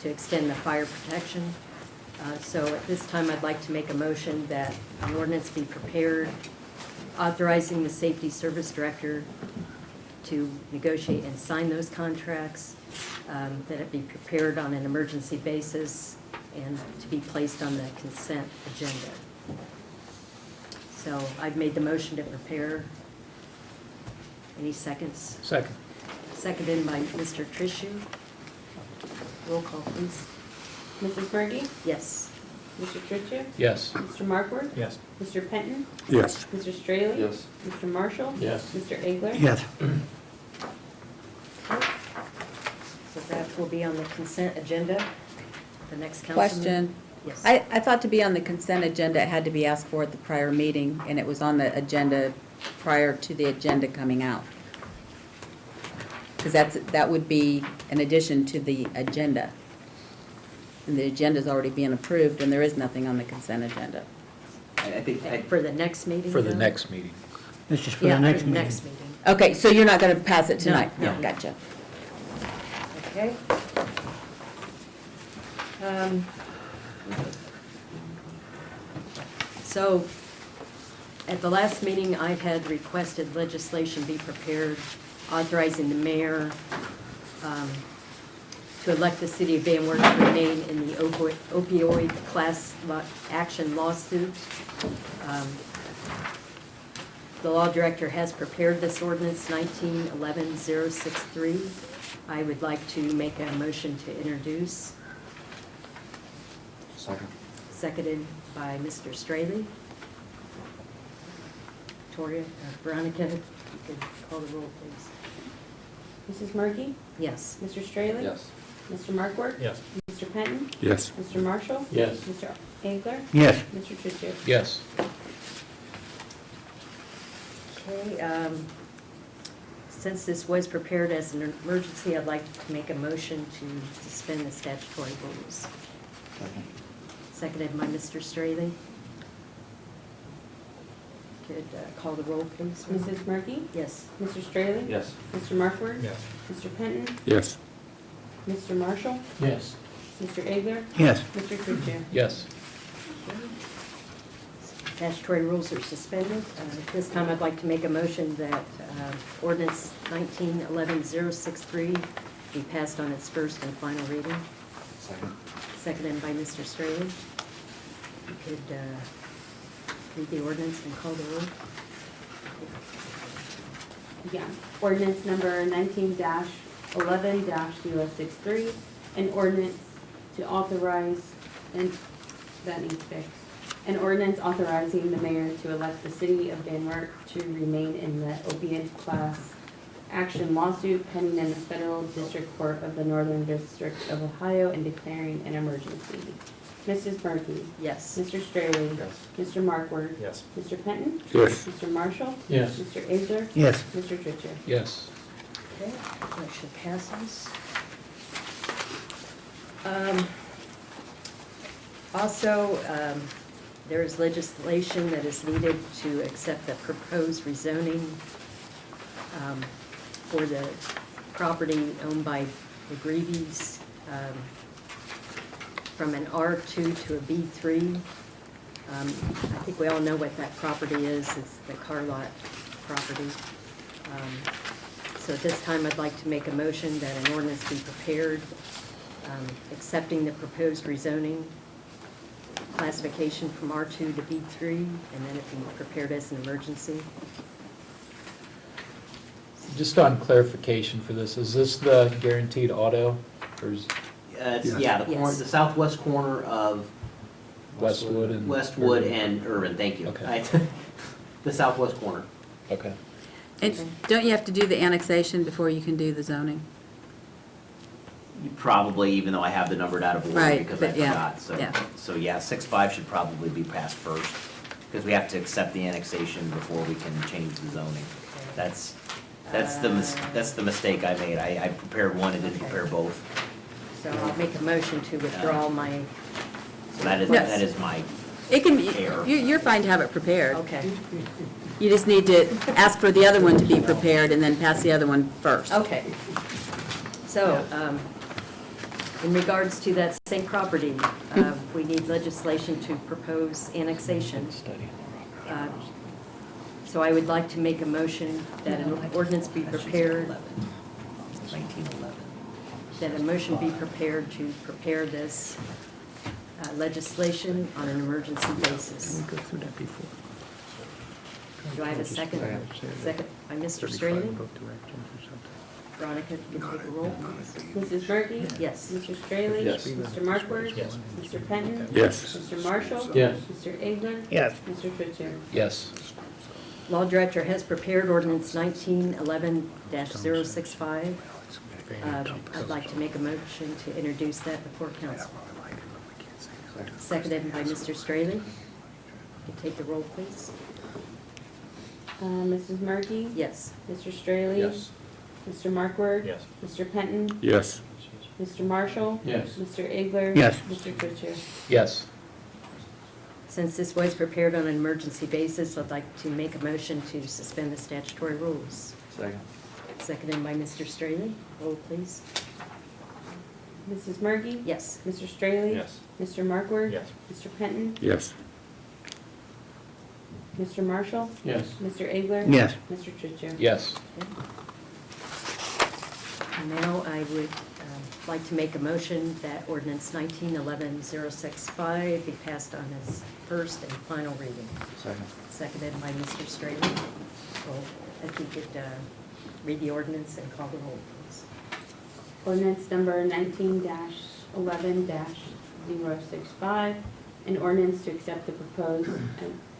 to extend the fire protection. So at this time, I'd like to make a motion that an ordinance be prepared authorizing the Safety Service Director to negotiate and sign those contracts, that it be prepared on an emergency basis and to be placed on the consent agenda. So I've made the motion to prepare. Any seconds? Second. Seconded by Mr. Trishu. Roll call, please. Mrs. Bergy? Yes. Mr. Trittu? Yes. Mr. Markworth? Yes. Mr. Penton? Yes. Mr. Straley? Yes. Mr. Marshall? Yes. Mr. Egler? Yes. So that will be on the consent agenda, the next council. question. Yes. I thought to be on the consent agenda, it had to be asked for at the prior meeting, and it was on the agenda prior to the agenda coming out. Because that would be an addition to the agenda. And the agenda's already being approved, and there is nothing on the consent agenda. I think, For the next meeting? For the though? next meeting. This is for Yeah, the next for the meeting. next meeting. Okay, so you're not going to pass it tonight? No. Gotcha. Okay. So, at the last meeting, I had requested legislation be prepared authorizing the mayor to elect the city of Van Wert to remain in the opioid class action lawsuit. The law director has prepared this ordinance 1911-063. I would like to make a motion to introduce. Second. Seconded by Mr. Straley. Victoria, Veronica, you could call the roll, please. Mrs. Bergy? Yes. Mr. Straley? Yes. Mr. Markworth? Yes. Mr. Penton? Yes. Mr. Marshall? Yes. Mr. Egler? Yes. Mr. Trittu? Yes. Okay, since this was prepared as an emergency, I'd like to make a motion to suspend the statutory rules. Second. Seconded by Mr. Straley. Could call the roll, please. Mrs. Bergy? Yes. Mr. Straley? Yes. Mr. Markworth? Yes. Mr. Penton? Yes. Mr. Marshall? Yes. Mr. Egler? Yes. Mr. Trittu? Yes. Statutory rules are suspended. At this time, I'd like to make a motion that ordinance 1911-063 be passed on its first and final reading. Second. Seconded by Mr. Straley. you could read the ordinance and call the roll. Yeah, ordinance number 19-11-063, an ordinance to authorize, and that needs fixed. An ordinance authorizing the mayor to elect the city of Van Wert to remain in the opiate class action lawsuit pending in the Federal District Court of the Northern District of Ohio and declaring an emergency. Mrs. Murphy? Yes. Mr. Straley? Yes. Mr. Markward? Yes. Mr. Penton? Yes. Mr. Marshall? Yes. Mr. Abler? Yes. Mr. Tritcher? Yes. Okay, motion passes. Also, there is legislation that is needed to accept the proposed rezoning for the property owned by the Greavies from an R2 to a B3. I think we all know what that property is. It's the car lot property. So at this time, I'd like to make a motion that an ordinance be prepared accepting the proposed rezoning classification from R2 to B3, and then it be prepared as an emergency. Just on clarification for this, is this the guaranteed auto, or is Yeah, the corner, Yes. the southwest corner of Westwood and? Westwood and Urban, thank you. Okay. The southwest corner. Okay. And don't you have to do the annexation before you can do the zoning? Probably, even though I have the numbered out of order Right, because I but yeah, forgot, so. yeah. So yeah, 6.5 should probably be passed first, because we have to accept the annexation before we can change the zoning. That's the mistake I made. I prepared one and didn't Okay. prepare both. So I'll make a motion to withdraw my, So that is, No. that is my, It can, Error. you're fine to have it prepared. okay, You just need to ask for the other one to be prepared and then pass the other one first. okay. So, in regards to that same property, we need legislation to propose annexation. So I would like to make a motion that an ordinance be prepared, 1911. that a motion be prepared to prepare this legislation on an emergency basis. Go through that before. Do I have a second? Second by Mr. Straley. Veronica, you can take a roll. Mrs. Murphy? Yes. Mr. Straley? Yes. Mr. Markward? Yes. Mr. Penton? Yes. Mr. Marshall? Yes. Mr. Abler? Yes. Mr. Tritcher? Yes. Law Director has prepared ordinance 1911-065. I'd like to make a motion to introduce that before council. Seconded by Mr. Straley. You can take the roll, please. Mrs. Murphy? Yes. Mr. Straley? Yes. Mr. Markward? Yes. Mr. Penton? Yes. Mr. Marshall? Yes. Mr. Abler? Yes. Mr. Tritcher? Yes. Since this was prepared on an emergency basis, I'd like to make a motion to suspend the statutory rules. Second. Seconded by Mr. Straley. Roll, please. Mrs. Murphy? Yes. Mr. Straley? Yes. Mr. Markward? Yes. Mr. Penton? Yes. Mr. Marshall? Yes. Mr. Abler? Yes. Mr. Tritcher? Yes. And now I would like to make a motion that ordinance 1911-065 be passed on its first and final reading. Second. Seconded by Mr. Straley. Roll. If you could read the ordinance and call the roll, please. Ordinance number 19-11-065, an ordinance to accept the proposed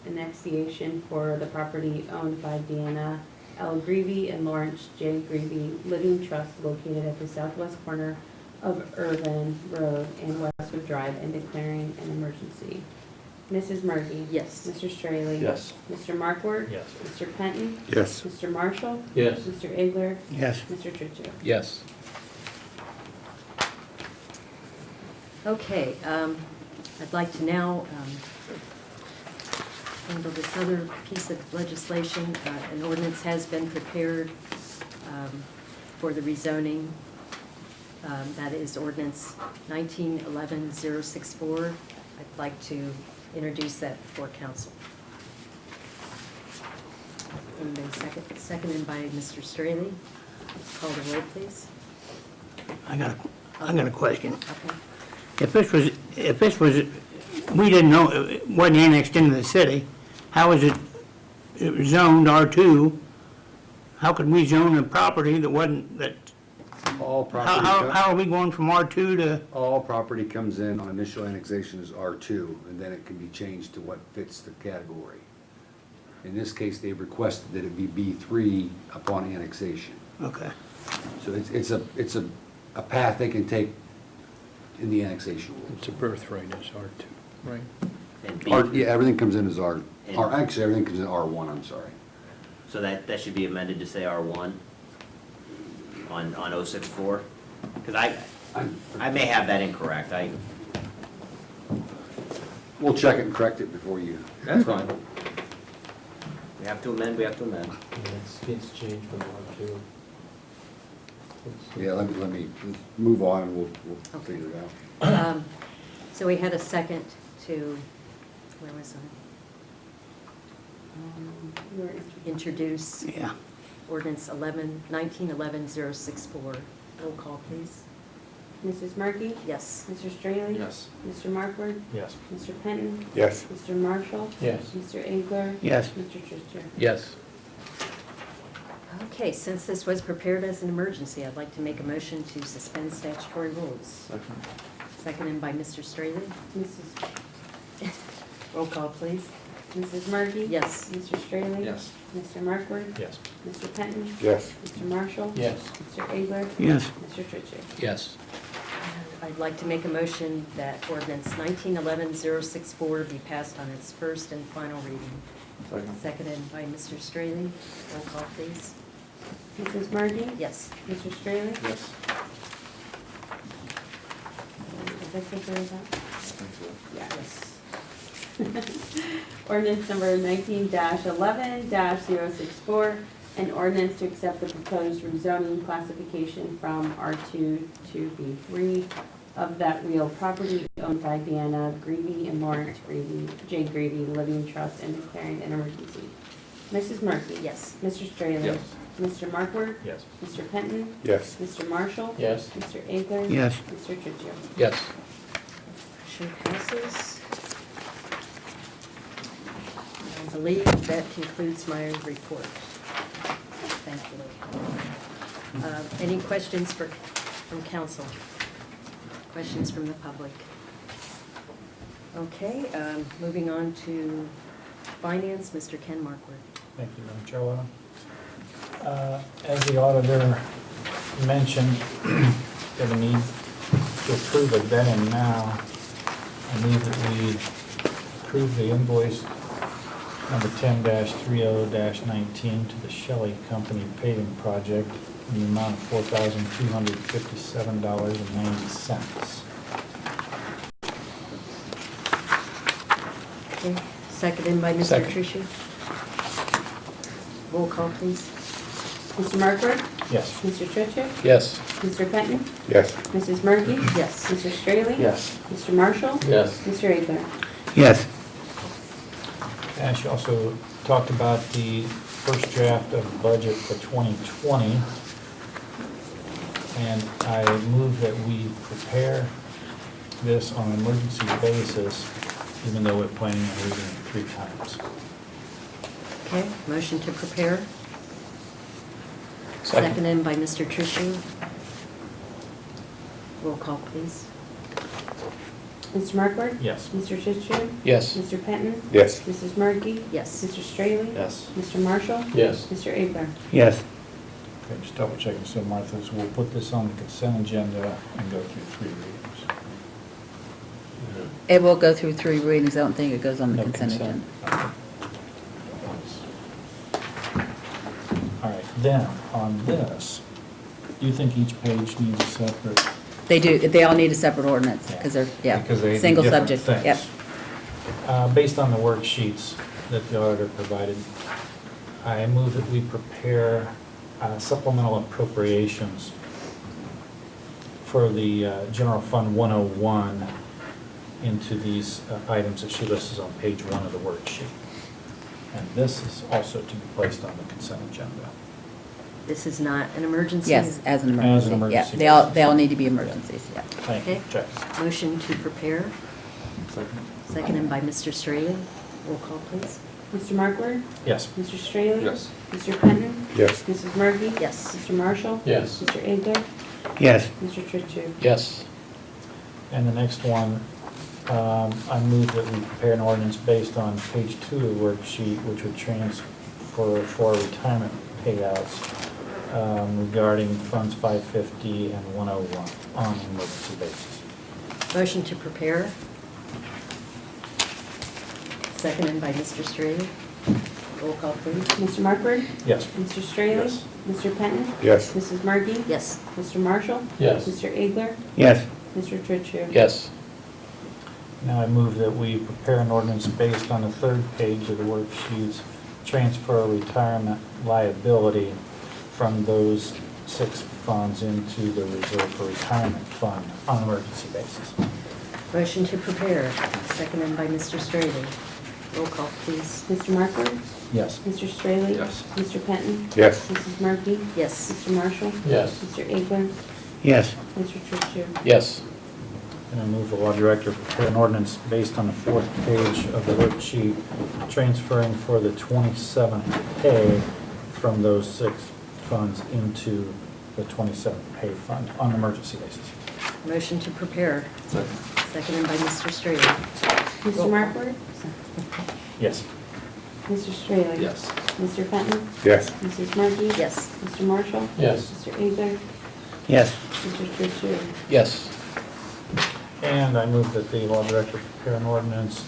annexation for the property owned by Deanna L. Greavy and Lawrence J. Greavy Living Trust located at the southwest corner of Irvin Road and Westwood Drive and declaring an emergency. Mrs. Murphy? Yes. Mr. Straley? Yes. Mr. Markward? Yes. Mr. Penton? Yes. Mr. Marshall? Yes. Mr. Abler? Yes. Mr. Tritcher? Yes. Okay, I'd like to now handle this other piece of legislation. An ordinance has been prepared for the rezoning. That is ordinance 1911-064. I'd like to introduce that before council. And then seconded by Mr. Straley. Call the roll, please. I got a question. Okay. If this was we didn't know, it wasn't annexed into the city. How is it was zoned R2? How could we zone a property that wasn't, that, All how property, are we going from R2 to, all property comes in on initial annexation as R2, and then it can be changed to what fits the category. In this case, they requested that it be B3 upon annexation. okay. So it's a path they can take in the annexation rules. It's a birthright, it's R2, right? And Yeah, everything comes in as And- actually, everything comes in R1, I'm sorry. So that should be amended to say R1 on 064? Because I may have that incorrect. We'll check it and correct it before you. That's fine. We have to amend, we have to amend. It's changed from R2. Yeah, let me move on and we'll figure it out. So we had a second to, where was I? Introduce Yeah. ordinance 1911-064. Roll call, please. Mrs. Markey? Yes. Mr. Straley? Yes. Mr. Markward? Yes. Mr. Penton? Yes. Mr. Marshall? Yes. Mr. Engler? Yes. Mr. Tristan? Yes. Okay, since this was prepared as an emergency, I'd like to make a motion to suspend statutory rules. Seconded by Mr. Straley. Mrs. Roll call, please. Mrs. Markey? Yes. Mr. Straley? Yes. Mr. Markward? Yes. Mr. Penton? Yes. Mr. Marshall? Yes. Mr. Engler? Yes. Mr. Tristan? Yes. I'd like to make a motion that ordinance 1911-064 be passed on its first and final reading. Seconded by Mr. Straley. Roll call, please. Mrs. Markey? Yes. Mr. Straley? Yes. Is that the third time? Yes. Ordinance number 19-11-064, an ordinance to accept the proposed rezoning classification from R2 to B3 of that real property owned by Deanna Greavy and Lawrence Greavy, J. Greavy Living Trust, and declaring an emergency. Mrs. Murphy? Yes. Mr. Straley? Yes. Mr. Markward? Yes. Mr. Penton? Yes. Mr. Marshall? Yes. Mr. Engler? Yes. Mr. Tristan? Yes. Motion passes. I believe that concludes my report. Thankfully. Any questions from council? Questions from the public? Okay, moving on to finance, Mr. Ken Markward. Thank you, Madam Chairwoman. As the auditor mentioned, there's a need to approve it then and now. I move that we approve the invoice number 10-30-19 to the Shelley Company paving project in the amount of $4,257.90. Okay, seconded by Mr. Second. Tricia. Roll call, please. Mr. Markward? Yes. Mr. Tristan? Yes. Mr. Penton? Yes. Mrs. Murphy? Yes. Mr. Straley? Yes. Mr. Marshall? Yes. Mr. Engler? Yes. And she also talked about the first draft of the budget for 2020. And I move that we prepare this on an emergency basis, even though we're planning on reading it 3 times. Okay, motion to prepare. Second. Seconded by Mr. Tricia. Roll call, please. Mr. Markward? Yes. Mr. Tristan? Yes. Mr. Penton? Yes. Mrs. Murphy? Yes. Mr. Straley? Yes. Mr. Marshall? Yes. Mr. Engler? Yes. Okay, just double checking. So Martha, so we'll put this on the consent agenda and go through 3 readings. It will go through 3 readings. I don't think it goes on the No consent agenda. Okay. All right, then, on this, do you think each page needs a separate? They do, they all need a separate ordinance, because they're, Because they do single different subject, yep. things. Based on the worksheets that the auditor provided, I move that we prepare supplemental appropriations for the General Fund 101 into these items that she lists on page 1 of the worksheet. And this is also to be placed on the consent agenda. This is not an emergency? Yes, as an As an emergency, yeah. emergency They all need to be emergencies, yeah. Thank you, Okay. check. Motion to prepare. Seconded by Mr. Straley. Roll call, please. Mr. Markler? Yes. Mr. Straley? Yes. Mr. Penton? Yes. Mrs. Murphy? Yes. Mr. Marshall? Yes. Mr. Inger? Yes. Mr. Trittu? Yes. And the next one, I move that we prepare an ordinance based on page 2 of the worksheet, which would transfer for retirement payouts regarding funds 550 and 101 on an emergency basis. Motion to prepare. Seconded by Mr. Straley. Roll call, please. Mr. Markler? Yes. Mr. Straley? Yes. Mr. Penton? Yes. Mrs. Murphy? Yes. Mr. Marshall? Yes. Mr. Inger? Yes. Mr. Trittu? Yes. Now I move that we prepare an ordinance based on the 3rd page of the worksheets, transfer retirement liability from those 6 funds into the reserve for retirement fund on an emergency basis. Motion to prepare. Seconded by Mr. Straley. Roll call, please. Mr. Markler? Yes. Mr. Straley? Yes. Mr. Penton? Yes. Mrs. Murphy? Yes. Mr. Marshall? Yes. Mr. Inger? Yes. Mr. Trittu? Yes. And I move the law director prepare an ordinance based on the 4th page of the worksheet, transferring for the 27th pay from those 6 funds into the 27th pay fund on an emergency basis. Motion to prepare. Second. Seconded by Mr. Straley. Mr. Markler? Yes. Mr. Straley? Yes. Mr. Penton? Yes. Mrs. Murphy? Yes. Mr. Marshall? Yes. Mr. Inger? Yes. Mr. Trittu? Yes. And I move that the law director prepare an ordinance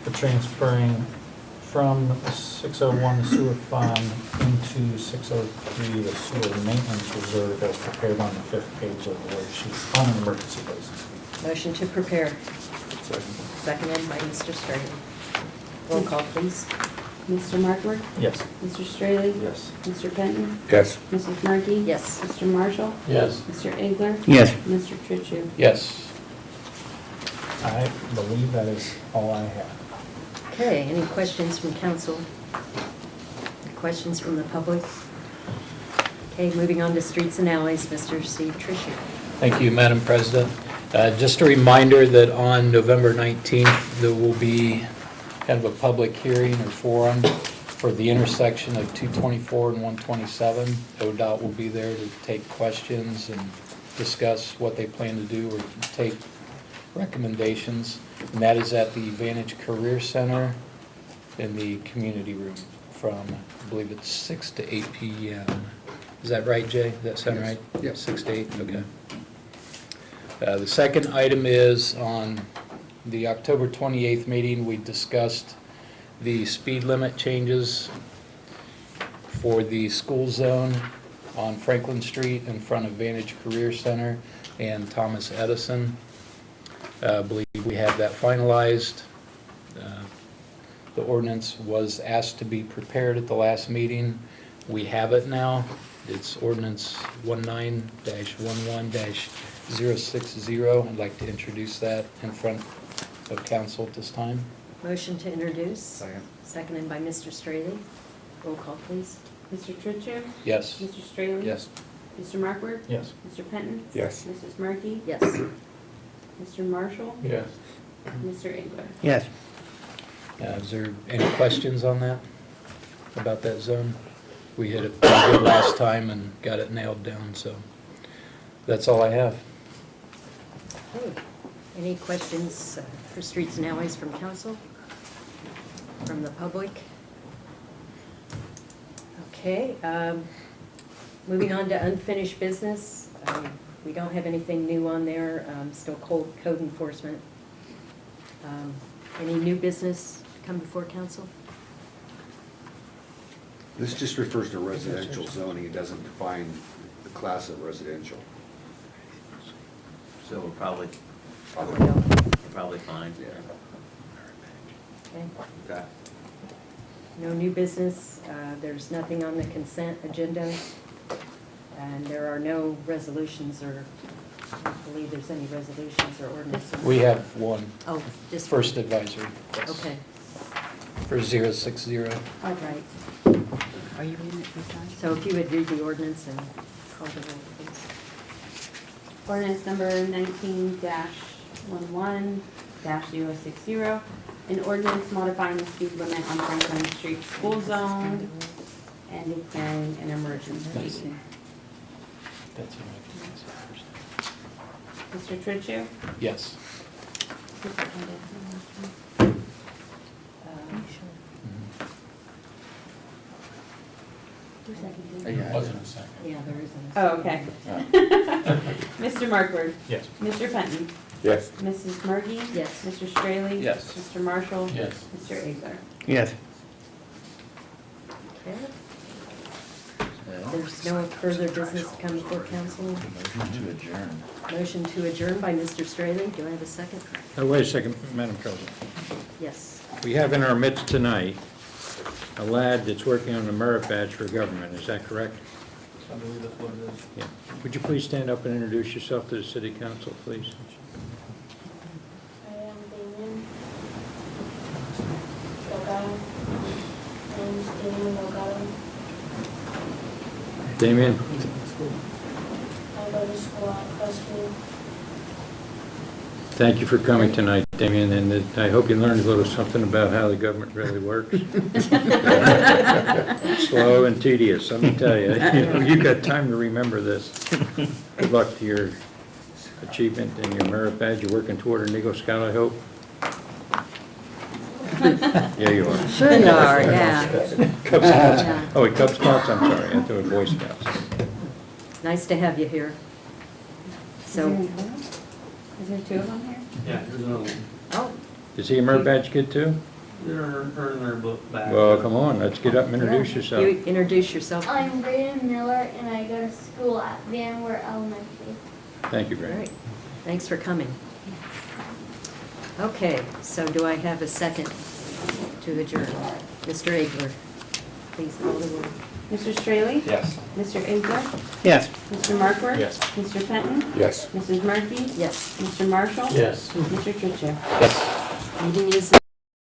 for transferring from 601 the sewer fund into 603 the sewer maintenance reserve as prepared on the 5th page of the worksheet on an emergency basis. Motion to prepare. Second. Seconded by Mr. Straley. Roll call, please. Mr. Markler? Yes. Mr. Straley? Yes. Mr. Penton? Yes. Mrs. Murphy? Yes. Mr. Marshall? Yes. Mr. Inger? Yes. Mr. Trittu? Yes. I believe that is all I have. Okay, any questions from council? Questions from the public? Okay, moving on to streets and alleys, Mr. Steve Trishu. Thank you, Madam President. Just a reminder that on November 19th, there will be kind of a public hearing or forum for the intersection of 224 and 127. ODOT will be there to take questions and discuss what they plan to do or take recommendations. And that is at the Vantage Career Center in the community room from, I believe it's 6 to 8 p.m. Is that right, Jay? Does that sound right? Yep. 6 to 8, okay. The second item is on the October 28th meeting, we discussed the speed limit changes for the school zone on Franklin Street in front of Vantage Career Center and Thomas Edison. I believe we have that finalized. The ordinance was asked to be prepared at the last meeting. We have it now. It's ordinance 19-11-060. I'd like to introduce that in front of council at this time. Motion to introduce. Second. Seconded by Mr. Straley. Roll call, please. Mr. Trittu? Yes. Mr. Straley? Yes. Mr. Markler? Yes. Mr. Penton? Yes. Mrs. Murphy? Yes. Mr. Marshall? Yes. Mr. Inger? Yes. Is there any questions on that, about that zone? We hit it pretty good last time and got it nailed down, so that's all I have. Okay. Any questions for streets and alleys from council? From the public? Okay, moving on to unfinished business. We don't have anything new on there, still code enforcement. Any new business come before council? This just refers to residential zoning. It doesn't define the class of residential. So we're probably fine. Yeah. Okay. Okay. No new business, there's nothing on the consent agenda, and there are no resolutions or, I don't believe there's any resolutions or ordinances. We have one, Oh, just. first advisory. Okay, For 060. all right. Are you reading it this time? So if you would read the ordinance and call the roll, please. Ordinance number 19-11, 2020-060, an ordinance modifying the speed limit on Franklin Street School Zone and declaring an emergency. That's what I Mr. Tritchia? Yes. Who seconded? Who seconded? Yeah. Wasn't a second. Yeah, there isn't. Oh, okay. Mr. Markward? Yes. Mr. Fenton? Yes. Mrs. Murgy? Yes. Mr. Straley? Yes. Mr. Marshall? Yes. Mr. Abler? Yes. Okay. There's no further business to come before council. Motion to adjourn. Motion to adjourn by Mr. Straley. Do I have a second? Oh, wait a second, Madam President. Yes. We have in our midst tonight a lad that's working on the merit badge for government. Is that correct? I believe that's what it is. Yeah. Would you please stand up and introduce yourself to the city council, please? I am Damien Delgado. My name is Damien Delgado. Damien? I go to school at Westview. Thank you for coming tonight, Damien, and I hope you learned a little something about how the government really works. Slow and tedious, let me tell you. You've got time to remember this. Good luck to your achievement and your merit badge. You're working toward an Eagle Scout, I hope? Yeah, you are. Sure you are, yeah. Cub Scouts. Oh, wait, Cub Scouts, I'm sorry, I thought it was Boy Scouts. Nice to have you here. So, Is there two of them here? Yeah, there's another one. oh, Is he a merit badge kid too? They're earning their book back. Well, come on, let's get up and introduce yeah. yourself. You introduce yourself. All I'm Brayden Miller and I go to school at Van Wert Elementary. Thank you, Greg. right. Thanks for coming. Okay, so do I have a second to adjourn? Mr. Abler, please call the roll. Mr. Straley? Yes. Mr. Abler? Yes. Mr. Markward? Yes. Mr. Fenton? Yes. Mrs. Murphy? Yes. Mr. Marshall? Yes. Mr. Tritchia? Yes. Meeting is